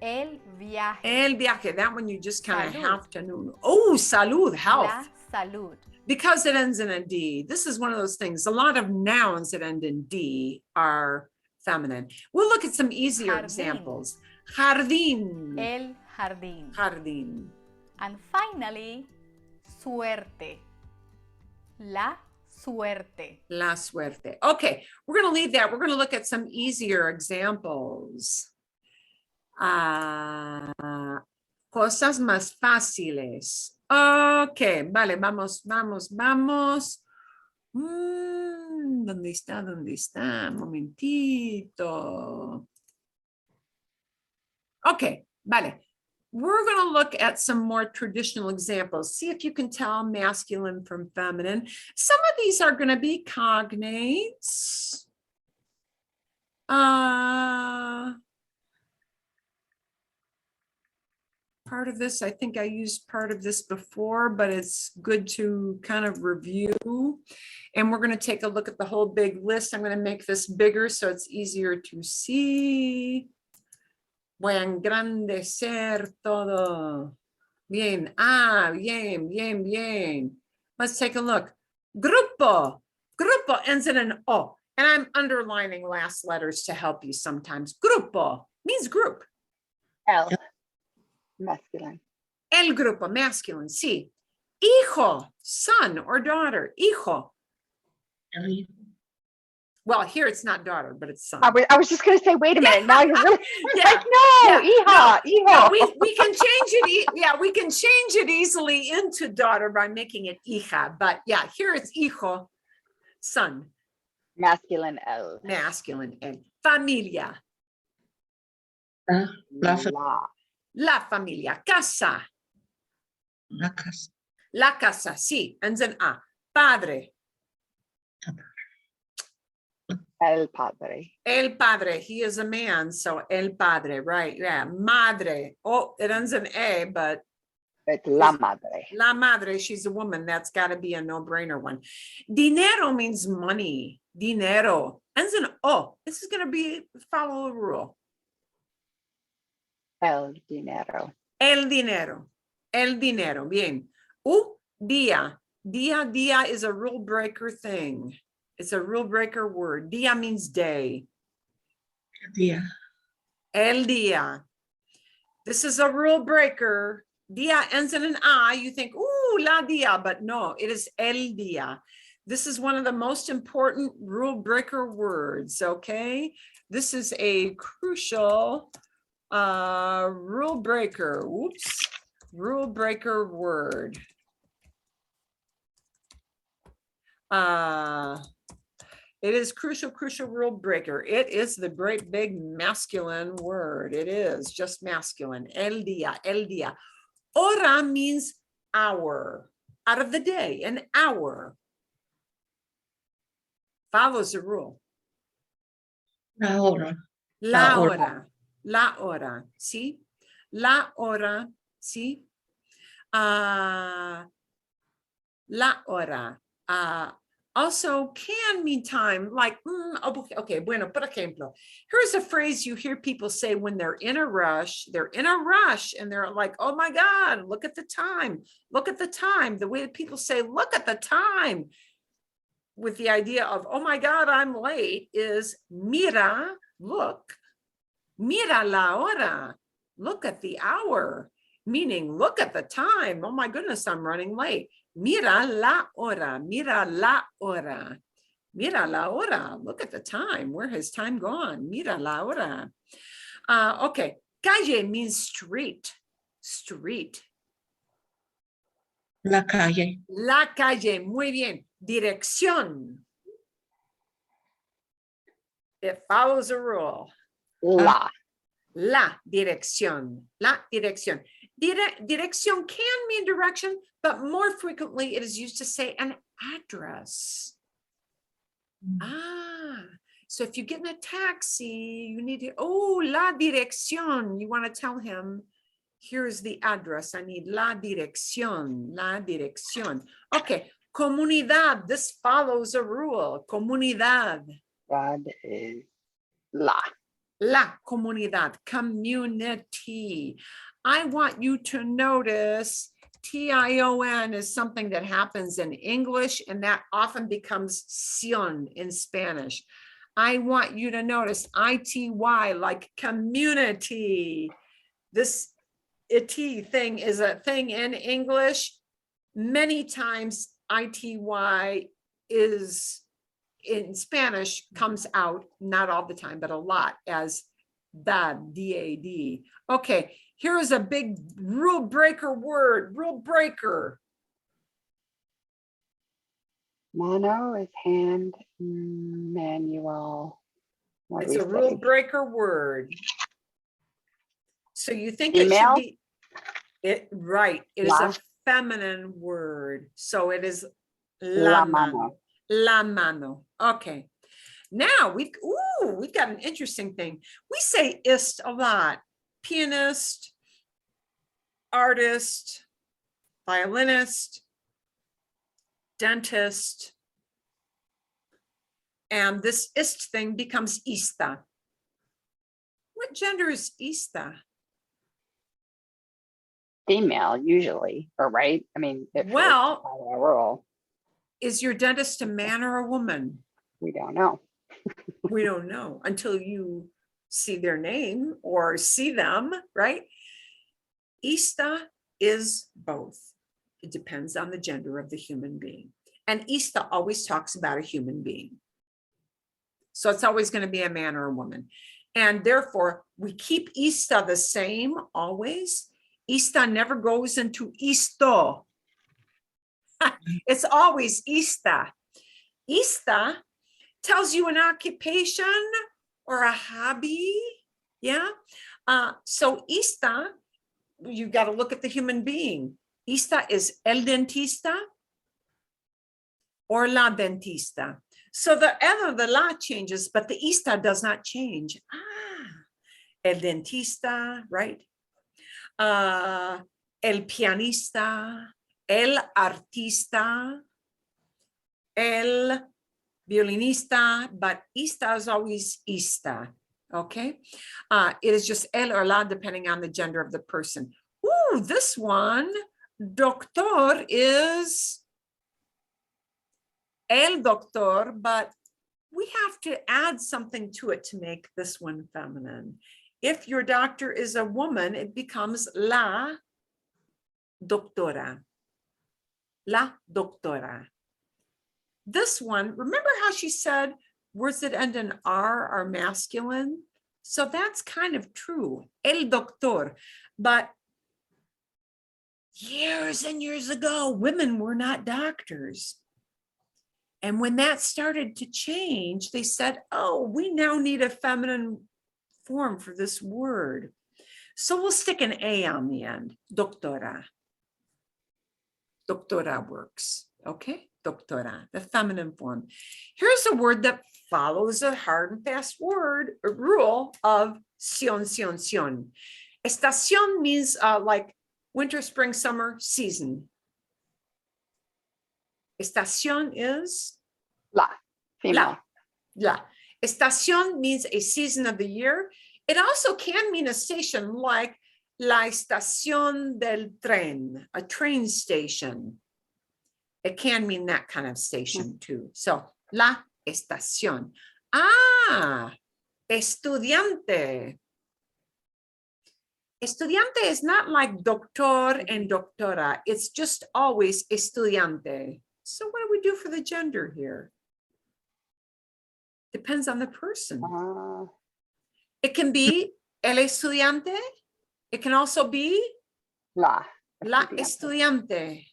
El viaje. El viaje. That one you just kind of Salud. have to know. Oh, salud, La health. salud. Because it ends in a D. This is one of those things. A lot of nouns that end in D are feminine. We'll look at some easier Jardín. examples. Jardín. El jardín. Jardín. And finally, suerte. La suerte. La suerte. Okay, we're going to leave that. We're going to look at some easier examples. Cosas más fáciles. Okay, vale, vamos. ¿Dónde está? Momentito. Okay, vale. We're going to look at some more traditional examples. See if you can tell masculine from feminine. Some of these are going to be cognates. Part of this, I think I used part of this before, but it's good to kind of review. And we're going to take a look at the whole big list. I'm going to make this bigger so it's easier to see. Voy a engrandecer todo. Bien. Bien. Let's take a look. Grupo. Grupo ends in an O. And I'm underlining last letters to help you sometimes. Grupo means group. L. Masculine. El grupo, masculine, sí. Hijo, son or daughter. Hijo. El, Well, here it's not daughter, but it's son. I was just gonna say, wait a minute. Now you're really Yeah, like, no, hija. No, we can change it. We can change it easily into daughter by making it hija. But yeah, here it's hijo, son, Masculine L. masculine, and familia, la fa- La. la familia, casa, la casa. la casa, sí, ends in A. Padre, El Padre. el padre, he is a man, so el padre, right? Yeah, madre. Oh, it ends in A, but It's La Madre. la madre, she's a woman. That's got to be a no-brainer one. Dinero means money. Dinero ends in O. This is going to be follow the rule. El Dinero. El dinero. El dinero. Bien. Día. Dia is a rule breaker thing. It's a rule breaker word. Dia means day. Día. El dia. This is a rule breaker. Dia ends in an I. You think, ooh, la dia, but no, it is el dia. This is one of the most important rule breaker words, okay? This is a crucial rule breaker. Whoops, rule breaker word. It is crucial rule breaker. It is the great big masculine word. It is just masculine. El dia, el dia. Hora means hour, out of the day, an hour. Follows the rule. La hora. La La hora. hora, la hora, ¿sí? La hora, ¿sí? La hora. Also can mean time, like, okay, bueno, por ejemplo, here's a phrase you hear people say when they're in a rush, and they're like, oh my God, look at the time, look at the time. The way that people say, look at the time, with the idea of, oh my God, I'm late, is mira, look, mira la hora, look at the hour, meaning look at the time. Oh my goodness, I'm running late. Mira la hora, mira la hora, mira la hora, look at the time. Where has time gone? Mira la hora. Okay, calle means street, street. La calle. La calle, muy bien. Dirección. It follows a rule. La. La dirección, la dirección. Dirección can mean direction, but more frequently it is used to say an address. So if you get in a taxi, you need to, oh, la dirección. You want to tell him, here's the address. I need la dirección, la dirección. Okay, comunidad. This follows a rule. Comunidad. God is la. La comunidad, community. I want you to notice TION is something that happens in English, and that often becomes sion in Spanish. I want you to notice ITY, like community. This ITY thing is a thing in English. Many times ITY is in Spanish comes out, not all the time, but a lot, as dad, D-A-D. Okay, here is a big rule breaker word, rule breaker. Mano is hand, manual. What do It's we a rule say? breaker word. So you think it should Female? be, right, it is La. a feminine word. So it is La la mano. mano. La mano. Okay. Now we've got an interesting thing. We say ist a lot. Pianist, artist, violinist, dentist. And this ist thing becomes ista. What gender is ista? Female, usually, or right? I mean, if Well- it's follow a rule, Is your dentist a man or a woman? we don't know. We don't know until you see their name or see them, right? Ista is both. It depends on the gender of the human being. And Ista always talks about a human being. So it's always going to be a man or a woman. And therefore, we keep Ista the same always. Ista never goes into isto. It's always Ista. Ista tells you an occupation or a hobby. Yeah. So Ista, you've got to look at the human being. Ista is el dentista or la dentista. So the L or the la changes, but the Ista does not change. El dentista, right? El pianista, el artista, el violinista, but Ista is always Ista, okay? It is just el or la depending on the gender of the person. Ooh, this one, doctor is el doctor, but we have to add something to it to make this one feminine. If your doctor is a woman, it becomes la doctora. La doctora. This one, remember how she said words that end in R are masculine? So that's kind of true, el doctor. But years and years ago, women were not doctors. And when that started to change, they said, oh, we now need a feminine form for this word. So we'll stick an A on the end, doctora. Doctora works, okay? Doctora, the feminine form. Here's a word that follows a hard and fast word, a rule of sion. Estación means like winter, spring, summer, season. Estación is? La, female. La. Estación means a season of the year. It also can mean a station, like la estación del tren, a train station. It can mean that kind of station too. So, la estación. Ah, estudiante. Estudiante is not like doctor and doctora. It's just always estudiante. So what do we do for the gender here? Depends on the person. It can be el estudiante. It can also be La estudiante.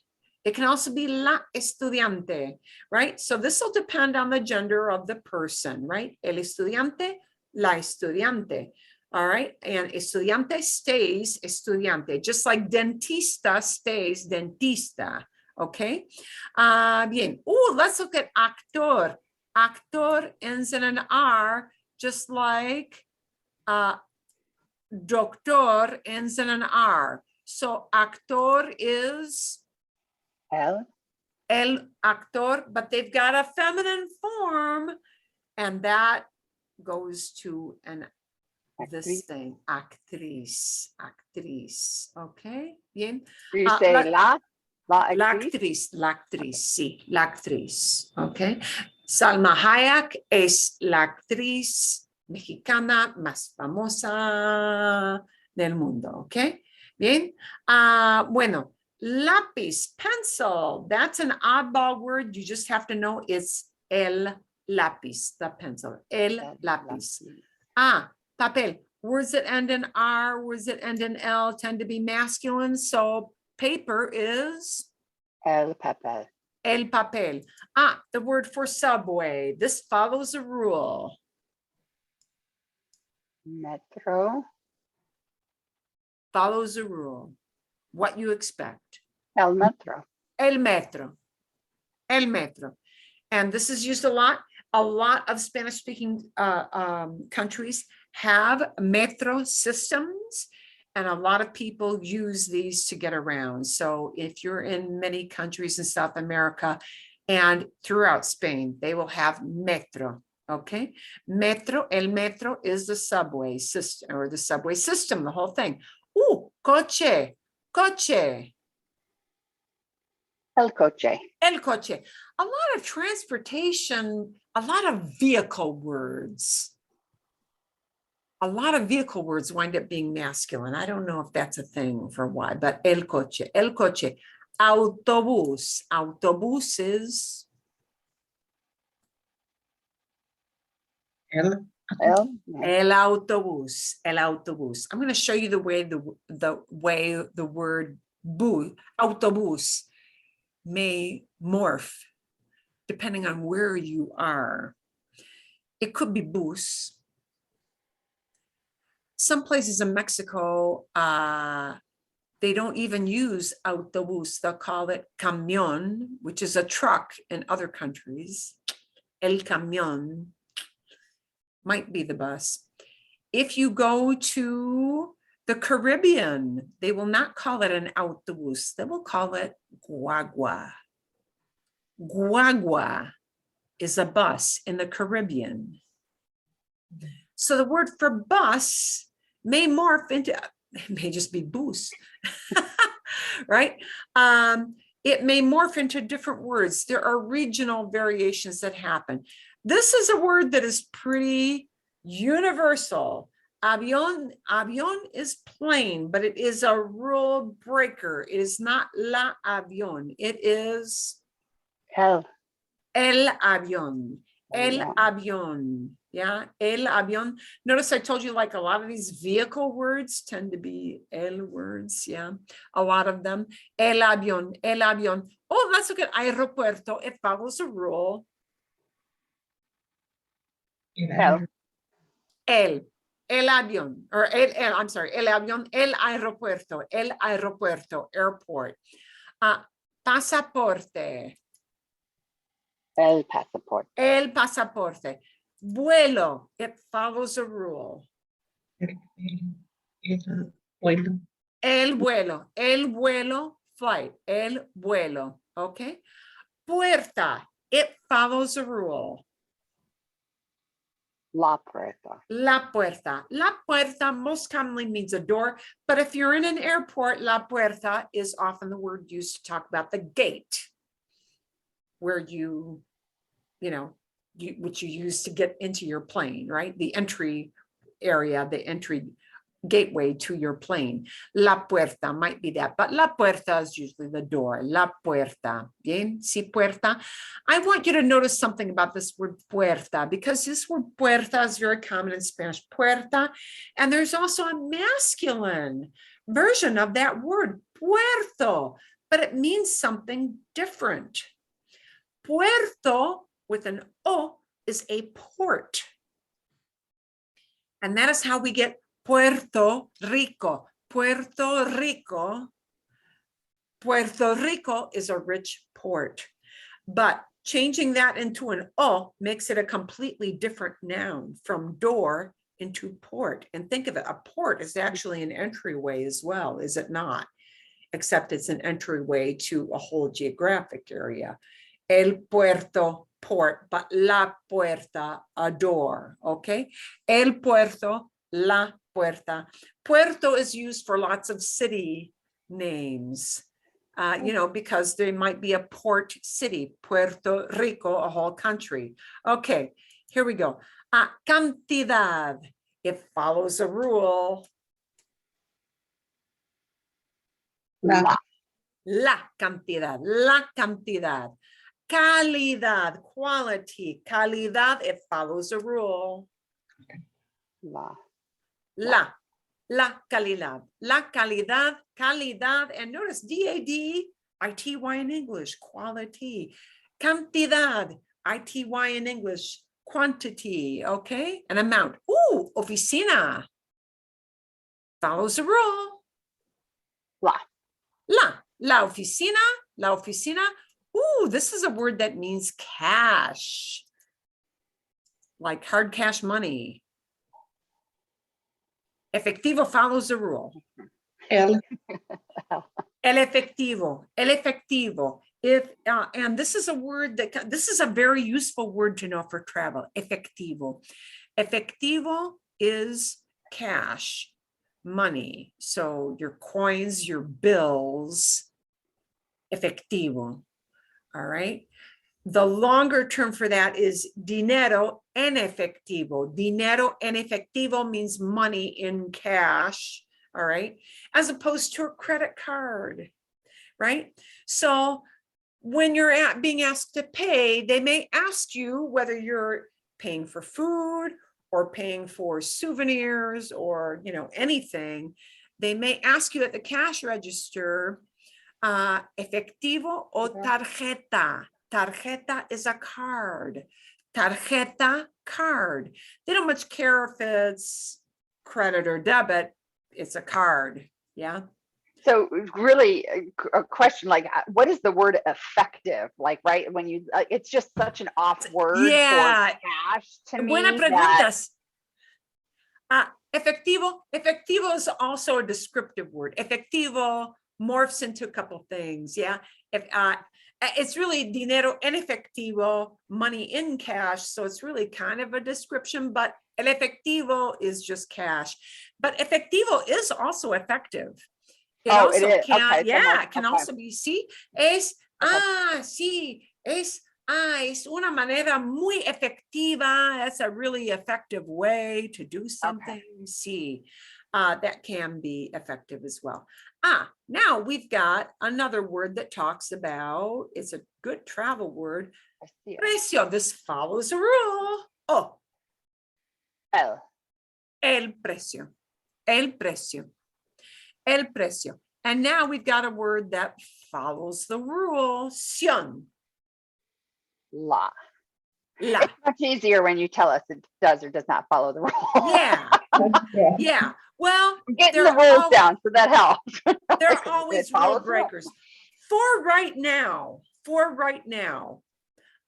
It can also be la estudiante, right? So this will depend on the gender of the person, right? El estudiante, la estudiante. All right, and estudiante stays estudiante, just like dentista stays dentista, okay? Bien, let's look at actor. Actor ends in an R, just like doctor ends in an R. So actor is el actor, but they've got a feminine form, and that goes to an this thing, actriz, okay, bien. You say la actriz, sí, la actriz, okay. Salma Hayek es la actriz mexicana más famosa del mundo, okay, bien. Bueno, lápiz, pencil, that's an oddball word. You just have to know it's el lápiz, the pencil, el lápiz. Papel, words that end in R, words that end in L tend to be masculine. So paper is el papel. El papel. The word for subway. This follows a rule. Metro. Follows a rule. What you expect. El metro. El metro. El metro. And this is used a lot. A lot of Spanish-speaking countries have metro systems, and a lot of people use these to get around. So if you're in many countries in South America and throughout Spain, they will have metro, okay? Metro, el metro is the subway system, or the subway system, the whole thing. Coche, coche. El coche. El coche. A lot of transportation, a lot of vehicle words. A lot of vehicle words wind up being masculine. I don't know if that's a thing for why, but el coche, el coche. Autobús, autobús is El autobús, el autobús. I'm going to show you the way the word autobús may morph depending on where you are. It could be bus. Some places in Mexico, they don't even use autobús. They'll call it camión, which is a truck in other countries. El camión might be the bus. If you go to the Caribbean, they will not call it an autobús. They will call it guagua. Guagua is a bus in the Caribbean. So the word for bus may morph into, it may just be bus, right? it may morph into different words. There are regional variations that happen. This is a word that is pretty universal. Avión is plane, but it is a rule breaker. It is not la avión. It is El avión. El avión. avión. Yeah, el avión. Notice I told you like a lot of these vehicle words tend to be el words. Yeah, a lot of them. El avión, el avión. Oh, that's a good aeropuerto. It follows a rule. El. El avión, or I'm sorry, el avión, el aeropuerto, airport. Pasaporte. El pasaporte. El pasaporte. Vuelo, it follows a rule. El vuelo. El vuelo, flight, el vuelo, okay? Puerta, it follows a rule. La puerta. La puerta. La puerta most commonly means a door, but if you're in an airport, la puerta is often the word used to talk about the gate where which you use to get into your plane, right? The entry area, the entry gateway to your plane. La puerta might be that, but la puerta is usually the door. La puerta. Bien, si puerta. I want you to notice something about this word puerta, because this word puerta is very common in Spanish, puerta, and there's also a masculine version of that word, puerto, but it means something different. Puerto with an O is a port. And that is how we get Puerto Rico. Puerto Rico is a rich port, but changing that into an O makes it a completely different noun from door into port. And think of it, a port is actually an entryway as well, is it not? Except it's an entryway to a whole geographic area. El puerto, port, but la puerta, a door, okay? El puerto, la puerta. Puerto is used for lots of city names, because there might be a port city, Puerto Rico, a whole country. Okay, here we go. Cantidad, it follows a rule. La. La cantidad, la cantidad. Calidad, quality, calidad, it follows a rule. La. La calidad, calidad, and notice D-A-D-I-T-Y in English, quality. Cantidad, I-T-Y in English, quantity, okay? An amount. Ooh, oficina. Follows a rule. La oficina. Ooh, this is a word that means cash, like hard cash money. Efectivo follows the rule. El efectivo. And this is a word this is a very useful word to know for travel. Efectivo. Efectivo is cash, money. So your coins, your bills, efectivo. All right. The longer term for that is dinero en efectivo. Dinero en efectivo means money in cash, all right, as opposed to a credit card, right? So when you're being asked to pay, they may ask you whether you're paying for food or paying for souvenirs or, anything. They may ask you at the cash register, efectivo o tarjeta. Tarjeta is a card. Tarjeta, card. They don't much care if it's credit or debit. It's a card. Yeah. So really a question like, what is the word effective? Like, right, when you, it's just such an off word for cash to me. Buena preguntas. Efectivo is also a descriptive word. Efectivo morphs into a couple things. Yeah. It's really dinero en efectivo, money in cash. So it's really kind of a description, but el efectivo is just cash. But efectivo is also effective. It Oh, also it is. can, Okay, so yeah, more- it can okay. also be, sí, es, Okay. sí, es una manera muy efectiva. That's a really effective way to do something. Sí, that can be effective as well. Now we've got another word that talks about, it's a good travel word. I see it. Precio. This follows a rule. Oh, Oh, el precio, el precio, el precio. And now we've got a word that follows the rule. Sion. la. La. It's much easier when you tell us it does or does not follow the rule. Yeah. Yeah. Yeah. Well, Getting they're the rules all- down, so that helps. They're It always follows rule the rule. breakers. For right now,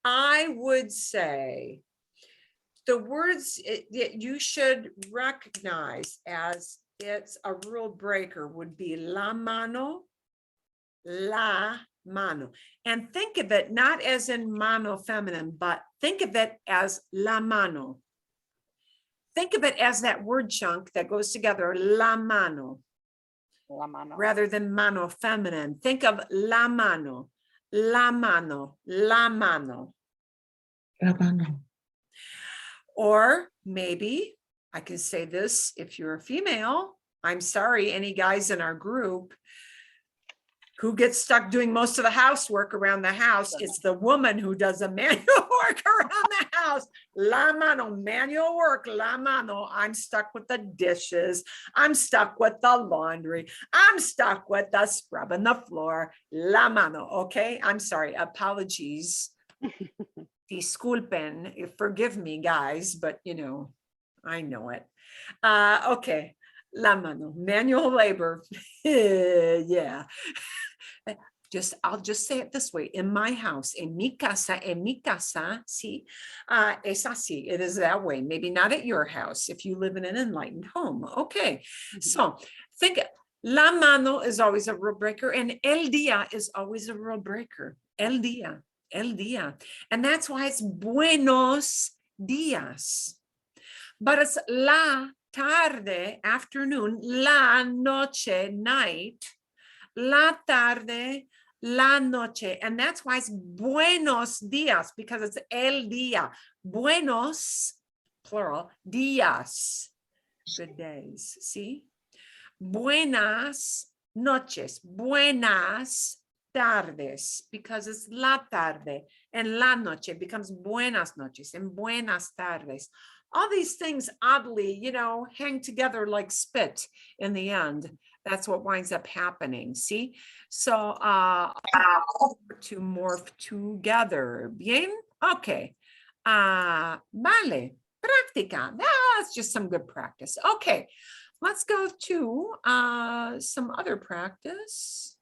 I would say the words that you should recognize as it's a rule breaker would be la mano, and think of it not as in mano feminine, but think of it as la mano. Think of it as that word chunk that goes together, la mano, La mano. rather than mano feminine. Think of la mano, la mano, la mano. La mano. Or maybe I can say this if you're a female. I'm sorry, any guys in our group who gets stuck doing most of the housework around the house. It's the woman who does the manual work around the house. La mano, manual work, la mano. I'm stuck with the dishes. I'm stuck with the laundry. I'm stuck with the scrubbing the floor. La mano, okay? I'm sorry, apologies. Disculpen, forgive me, guys, but you know, I know it. Okay, la mano, manual labor. Yeah. I'll just say it this way. In my house, en mi casa, sí, es así. It is that way. Maybe not at your house if you live in an enlightened home. Okay, so think la mano is always a rule breaker, and el día is always a rule breaker. El día. And that's why it's buenos días. But it's la tarde, afternoon, la noche, night, la tarde, la noche. And that's why it's buenos días, because it's el día. Buenos, plural, días, good days, see? Buenas noches, buenas tardes, because it's la tarde, and la noche becomes buenas noches and buenas tardes. All these things oddly, you know, hang together like spit in the end. That's what winds up happening. See? So to morph together. Bien? Okay. Vale. Práctica. That's just some good practice. Okay. Let's go to some other practice.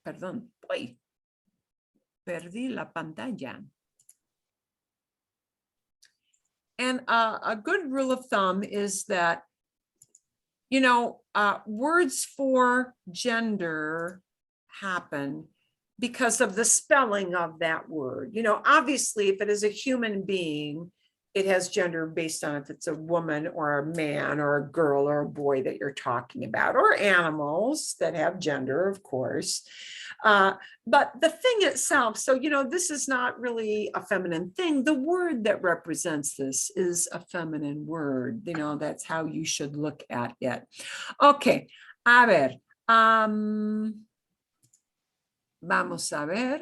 Perdón. Uy. Perdí la pantalla. And a good rule of thumb is that, you know, words for gender happen because of the spelling of that word. You know, obviously, if it is a human being, it has gender based on if it's a woman or a man or a girl or a boy that you're talking about, or animals that have gender, of course. But the thing itself, so, you know, this is not really a feminine thing. The word that represents this is a feminine word. You know, that's how you should look at it. Okay, a ver. Vamos a ver.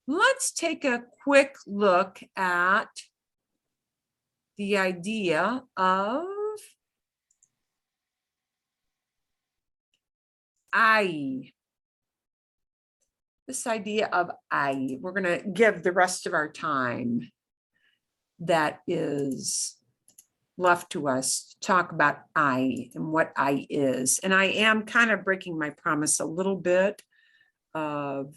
Let's take a quick look at the idea of I. This idea of I. We're going to give the rest of our time that is left to us to talk about I and what I is. And I am kind of breaking my promise a little bit of,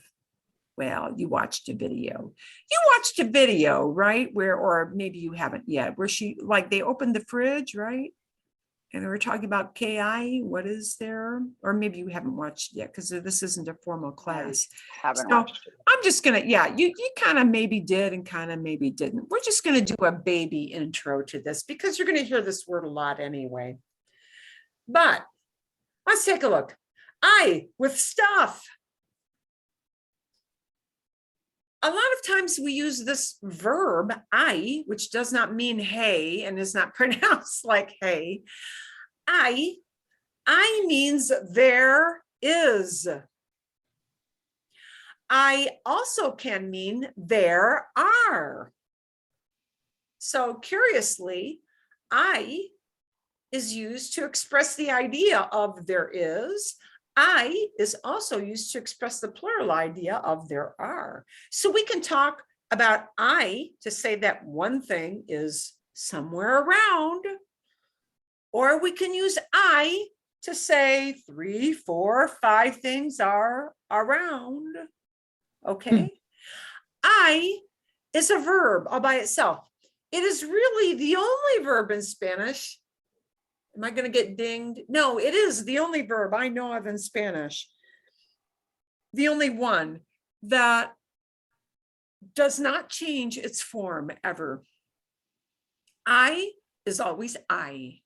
well, you watched a video. You watched a video, right? Where, or maybe you haven't yet, where she, like, they opened the fridge, right? And they were talking about KI, what is there? Or maybe you haven't watched yet, because this isn't a formal class. Haven't So watched it. I'm just gonna, yeah, you kind of maybe did and kind of maybe didn't. We're just gonna do a baby intro to this because you're gonna hear this word a lot anyway. But Let's take a look. I with stuff. A lot of times we use this verb, I, which does not mean hey and is not pronounced like hey. I means there is. I also can mean there are. So curiously, I is used to express the idea of there is. I is also used to express the plural idea of there are. So we can talk about I to say that one thing is somewhere around, or we can use I to say 3, 4, 5 things are around. Okay. I is a verb all by itself. It is really the only verb in Spanish. Am I going to get dinged? No, it is the only verb I know of in Spanish. The only one that does not change its form ever. I is always I.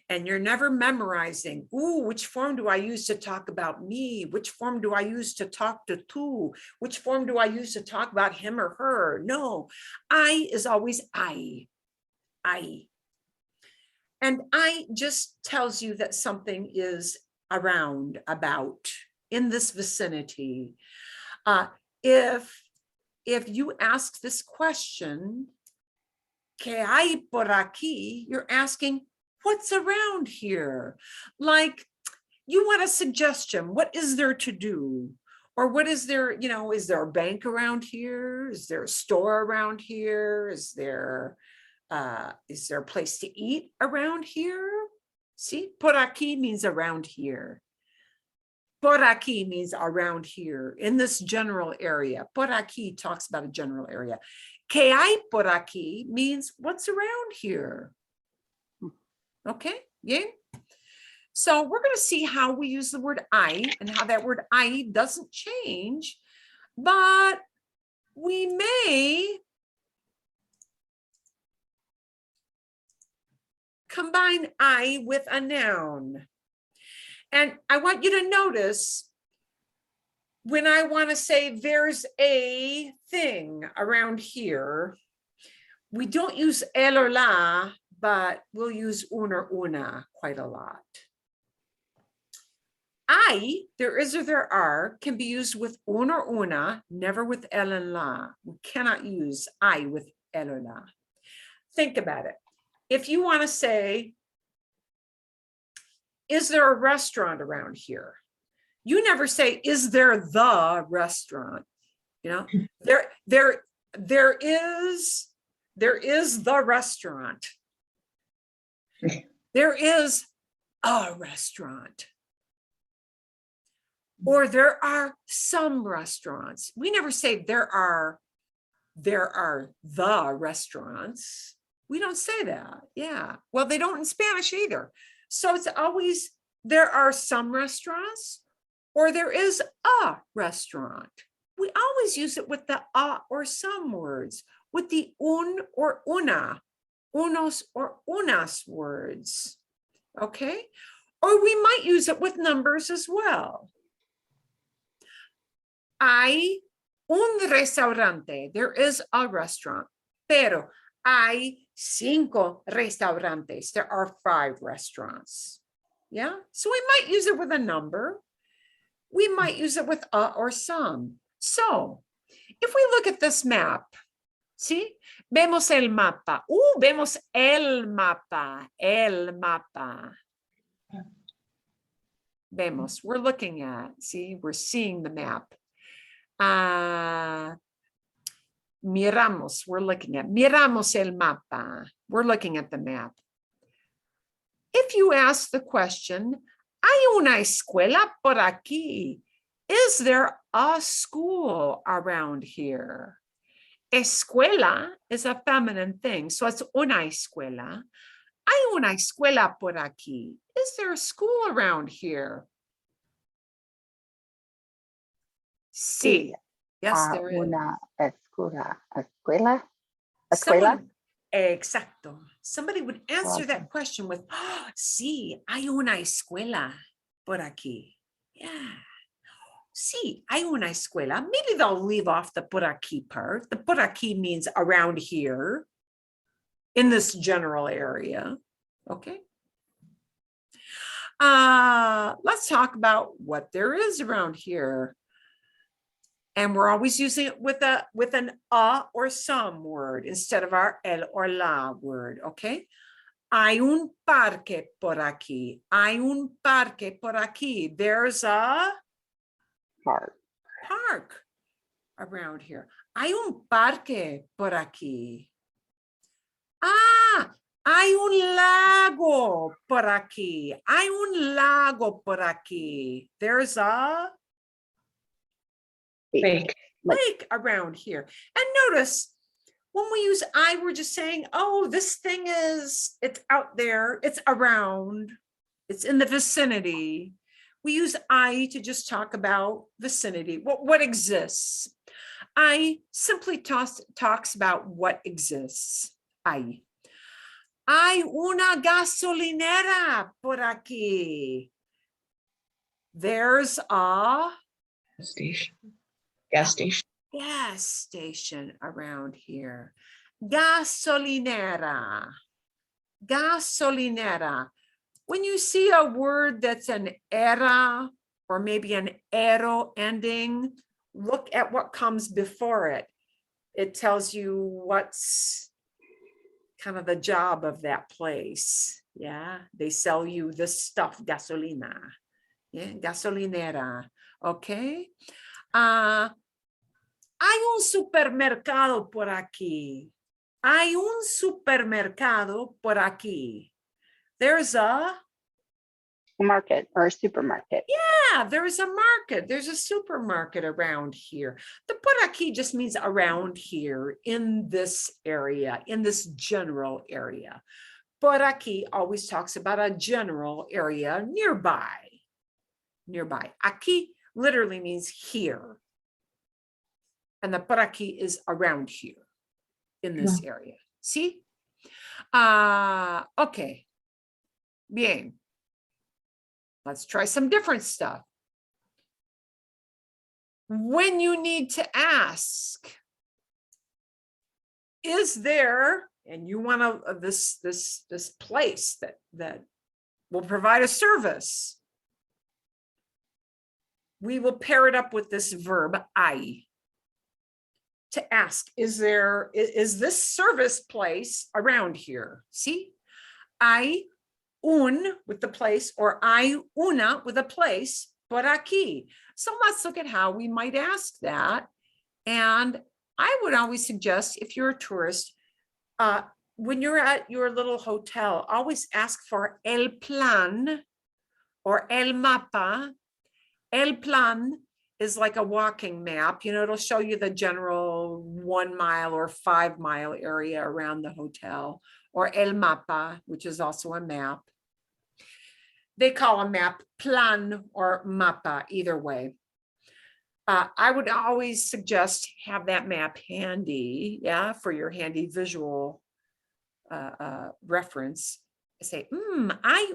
And you're never memorizing, ooh, which form do I use to talk about me? Which form do I use to talk to tu? Which form do I use to talk about him or her? No, I is always I. And I just tells you that something is around, about, in this vicinity. If you ask this question, ¿qué hay por aquí? You're asking, what's around here? Like, you want a suggestion. What is there to do? Or what is there, is there a bank around here? Is there a store around here? Is there a place to eat around here? See, por aquí means around here. Por aquí means around here, in this general area. Por aquí talks about a general area. ¿Qué hay por aquí means what's around here. Okay, yeah. So we're going to see how we use the word I and how that word I doesn't change, but we may combine I with a noun. And I want you to notice when I want to say there's a thing around here, we don't use el or la, but we'll use un or una quite a lot. I, there is or there are, can be used with un or una, never with el and la. We cannot use I with el or la. Think about it. If you want to say, is there a restaurant around here? You never say, is there the restaurant? There is the restaurant. There is a restaurant. Or there are some restaurants. We never say there are the restaurants. We don't say that. Yeah. Well, they don't in Spanish either. So it's always there are some restaurants or there is a restaurant. We always use it with the a or some words, with the un or una, unos or unas words. Okay. Or we might use it with numbers as well. Hay un restaurante. There is a restaurant. Pero hay 5 restaurantes. There are 5 restaurants. Yeah. So we might use it with a number. We might use it with a or some. So if we look at this map, see, vemos el mapa. Vemos el mapa. El mapa. Vemos, we're looking at, see, we're seeing the map. Miramos, we're looking at. Miramos el mapa. We're looking at the map. If you ask the question, ¿hay una escuela por aquí? Is there a school around here? Escuela is a feminine thing, so it's una escuela. ¿Hay una escuela por aquí? Is there a school around here? Sí. Yes, there is. Una escuela. Someone, exacto. Somebody would answer that question with, sí, hay una escuela. por aquí. Yeah. Sí, hay una escuela. Maybe they'll leave off the por aquí part. The por aquí means around here in this general area. Okay. Let's talk about what there is around here. And we're always using it with an or some word instead of our el or la word, okay? Hay un parque por aquí. Hay un parque por aquí. There's a park around here. Hay un parque por aquí. Hay un lago por aquí. Hay un lago por aquí. There's a Fake. lake around here. And notice when we use I, we're just saying, oh, this thing it's out there, it's around, it's in the vicinity. We use I to just talk about vicinity, what exists. I simply talks about what exists. Hay una gasolinera por aquí. There's a Station. Gas station. gas station around here. Gasolinera. Gasolinera. When you see a word that's an era or maybe an ero ending, look at what comes before it. It tells you what's kind of the job of that place. Yeah, they sell you this stuff, gasolina. Yeah, gasolinera. Okay. Hay un supermercado por aquí. Hay un supermercado por aquí. There's a market or a supermarket. Yeah, there's a market. There's a supermarket around here. The por aquí just means around here in this area, in this general area. Por aquí always talks about a general area nearby. Nearby. Aquí literally means here. And the por aquí is around here in this area. See? Okay. Bien. Let's try some different stuff. When you need to ask, is there, and you want this place that will provide a service, we will pair it up with this verb hay. To ask, is this service place around here? See, hay un with the place, or hay una with a place por aquí. So let's look at how we might ask that. And I would always suggest, if you're a tourist, when you're at your little hotel, always ask for el plan or el mapa. El plan is like a walking map. You know, it'll show you the general 1 mile or 5 mile area around the hotel, or el mapa, which is also a map. They call a map plan or mapa, either way. I would always suggest have that map handy, yeah, for your handy visual reference. Say, hay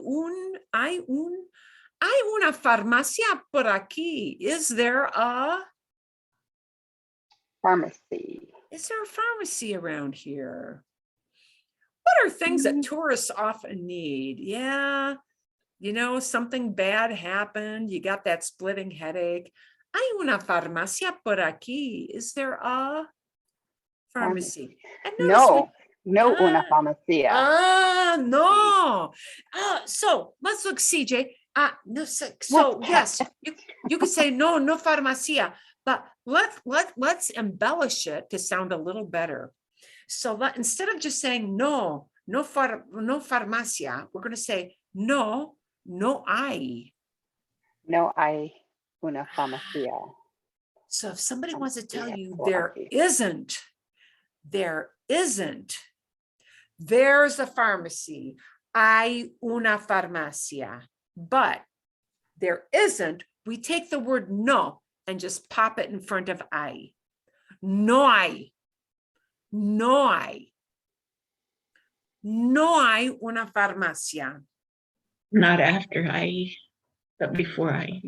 una farmacia por aquí. Is there a pharmacy? Is there a pharmacy around here? What are things that tourists often need? Yeah, you know, something bad happened. You got that splitting headache. Hay una farmacia por aquí. Is there a pharmacy? And No una farmacia. No. So let's look, CJ. No, so yes, you could say no farmacia, but let's embellish it to sound a little better. So instead of just saying no farmacia, we're going to say no hay. No hay una farmacia. So if somebody wants to tell you there isn't, there's a pharmacy. Hay una farmacia. But there isn't, we take the word no and just pop it in front of hay. No hay. No hay. No hay una farmacia. Not after I. But before I.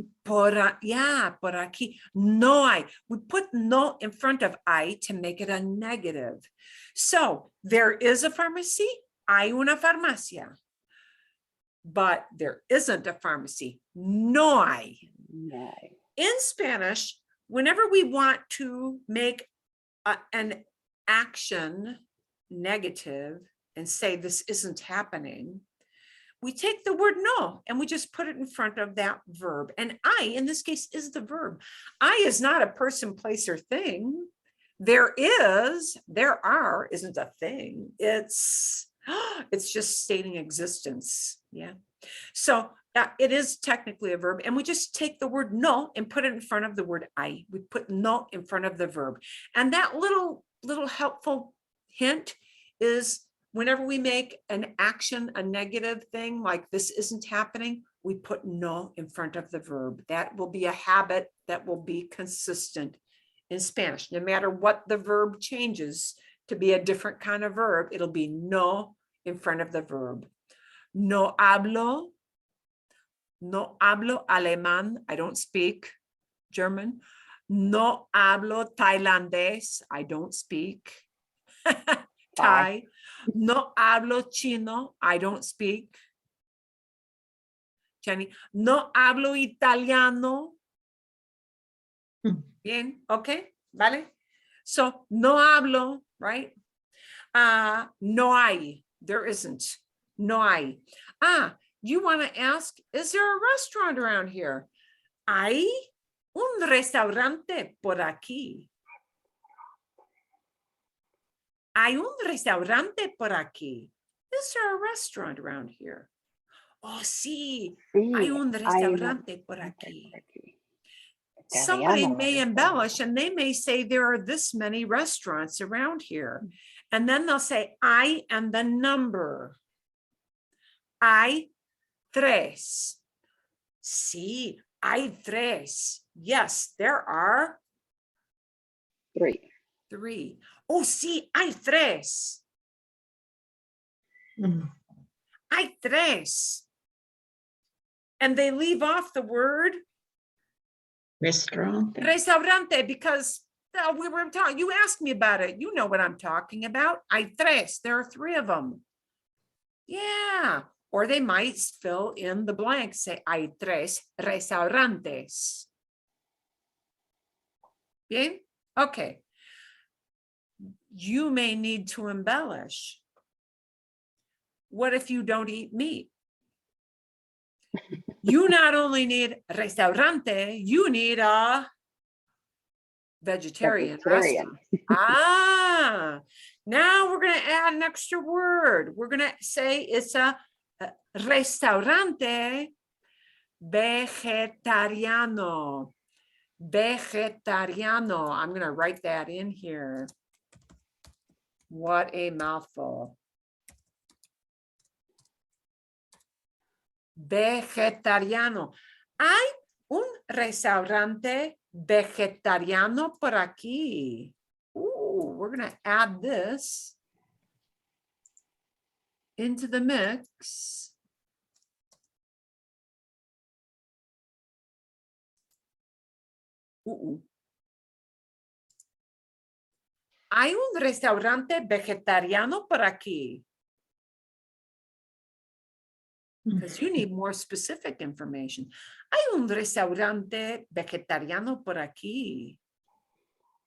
Yeah, por aquí. No hay. We put no in front of I to make it a negative. So there is a pharmacy. Hay una farmacia. But there isn't a pharmacy. No hay. No. In Spanish, whenever we want to make an action negative and say this isn't happening, we take the word no and we just put it in front of that verb. And I, in this case, is the verb. I is not a person, place, or thing. There are isn't a thing. It's just stating existence. Yeah. So it is technically a verb, and we just take the word no and put it in front of the word I. We put no in front of the verb. And that little helpful hint is whenever we make an action, a negative thing, like this isn't happening, we put no in front of the verb. That will be a habit that will be consistent in Spanish. No matter what the verb changes to be a different kind of verb, it'll be no in front of the verb. No hablo alemán. I don't speak German. No hablo tailandés. I don't speak Thai. No hablo chino. I don't speak. Jenny. No hablo italiano. Bien, okay, vale. So no hablo, right? No hay. There isn't. No hay. You want to ask, is there a restaurant around here? Hay un restaurante por aquí. Hay un restaurante por aquí. Is there a restaurant around here? Oh, sí. Hay un restaurante por aquí. Somebody may embellish and they may say there are this many restaurants around here. And then they'll say I and the number. Hay tres. Sí, hay tres. Yes, there are three. Oh, sí, hay tres. Hay tres. And they leave off the word restaurante because we were talking. You asked me about it. You know what I'm talking about. Hay tres. There are three of them. Yeah. Or they might fill in the blank, say, hay tres restaurantes. Bien? Okay. You may need to embellish. What if you don't eat meat? You not only need restaurante, you need a vegetarian restaurant. Now we're going to add an extra word. We're going to say it's a restaurante vegetariano. Vegetariano. I'm going to write that in here. What a mouthful. Vegetariano. Hay un restaurante vegetariano por aquí. Ooh, we're going to add this into the mix. Hay un restaurante vegetariano por aquí. Because you need more specific information. Hay un restaurante vegetariano por aquí.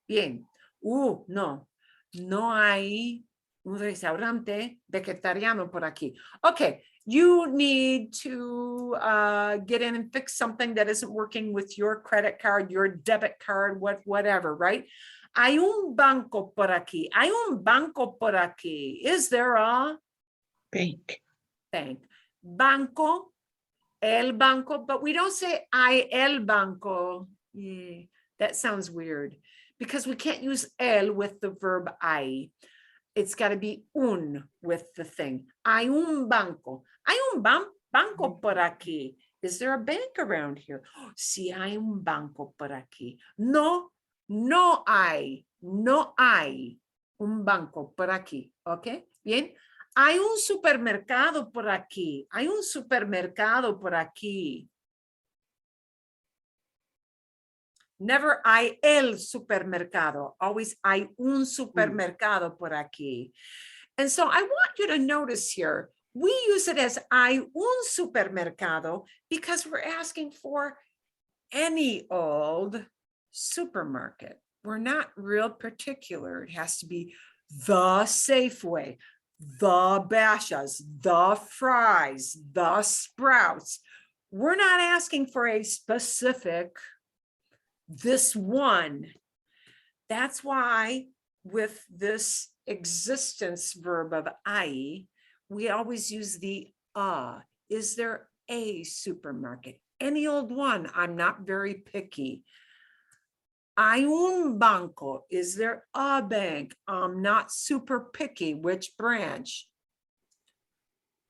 Bien. No. No hay un restaurante vegetariano por aquí. Okay. You need to get in and fix something that isn't working with your credit card, your debit card, whatever, right? Hay un banco por aquí. Hay un banco por aquí. Is there a bank? Banco, el banco, but we don't say hay el banco. Yeah, that sounds weird because we can't use el with the verb hay. It's got to be un with the thing. Hay un banco. Hay un banco por aquí. Is there a bank around here? Sí, hay un banco por aquí. No hay un banco por aquí. Okay, bien. Hay un supermercado por aquí. Hay un supermercado por aquí. Never hay el supermercado. Always hay un supermercado por aquí. And so I want you to notice here, we use it as hay un supermercado because we're asking for any old supermarket. We're not real particular. It has to be the Safeway, the Bashas, the Fry's, the Sprouts. We're not asking for a specific, this one. That's why with this existence verb of I, we always use the Is there a supermarket? Any old one. I'm not very picky. Hay un banco. Is there a bank? I'm not super picky. Which branch?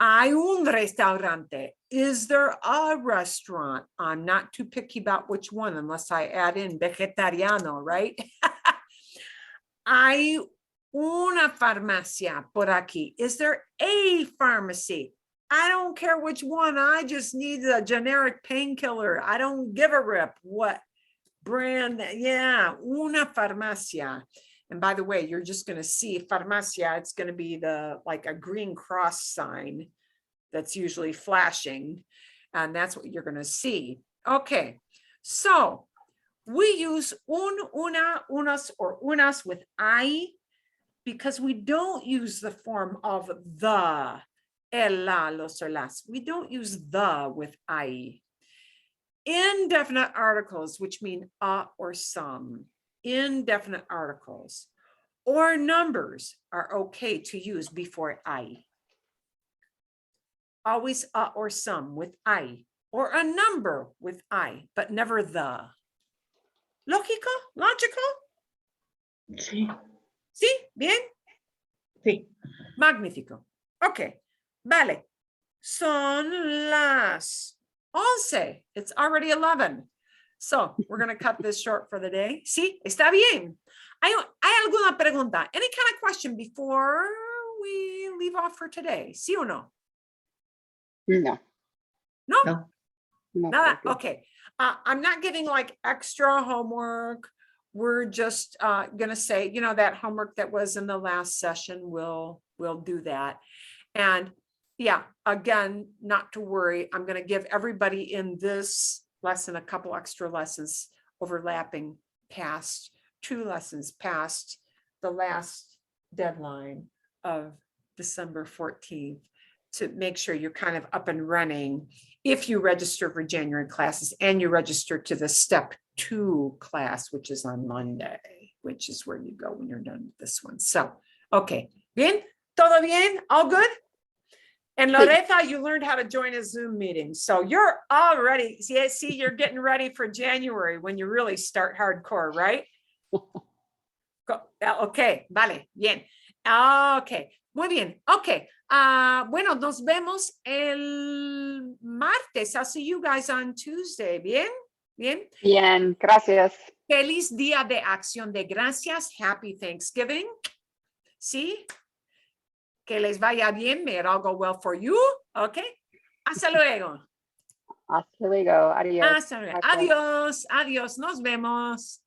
Hay un restaurante. Is there a restaurant? I'm not too picky about which one unless I add in vegetariano, right? Hay una farmacia por aquí. Is there a pharmacy? I don't care which one. I just need a generic painkiller. I don't give a rip what brand. Yeah, una farmacia. And by the way, you're just going to see farmacia. It's going to be like a green cross sign that's usually flashing. And that's what you're going to see. Okay, so we use un, una, unos, or unas with I because we don't use the form of the, el, la, los, or las. We don't use the with I. Indefinite articles, which mean a or some, indefinite articles, or numbers are okay to use before I. Always a or some with I, or a number with I, but never the. Lógico? Logical? Sí. ¿Sí? ¿Bien? Sí. Magnífico. Ok. Vale. Son las 11. It's already 11. So we're going to cut this short for the day. Sí, está bien. ¿Hay alguna pregunta? Any kind of question before we leave off for today? ¿Sí o no? No. No? No. No, Nada. thank you. Okay. I'm not giving like extra homework. We're just going to say, you know, that homework that was in the last session, we'll do that. And yeah, again, not to worry. I'm going to give everybody in this lesson a couple extra lessons overlapping past 2 lessons past the last deadline of December 14th to make sure you're kind of up and running if you register for January classes and you register to the step 2 class, which is on Monday, which is where you go when you're done with this one. So, okay. Bien? Todo bien? All good? And Loretta, you learned how to join a Zoom meeting. So you're already, see, you're getting ready for January when you really start hardcore, right? Okay, vale, bien. Okay, muy bien. Okay, bueno, nos vemos el martes. I'll see you guys on Tuesday. Bien, bien. Bien, gracias. Feliz Día de Acción de Gracias. Happy Thanksgiving. Sí. Que les vaya bien. May it all go well for you. Okay. Hasta luego. Hasta luego. Adios. Hasta luego. Adiós. Adiós. Nos vemos.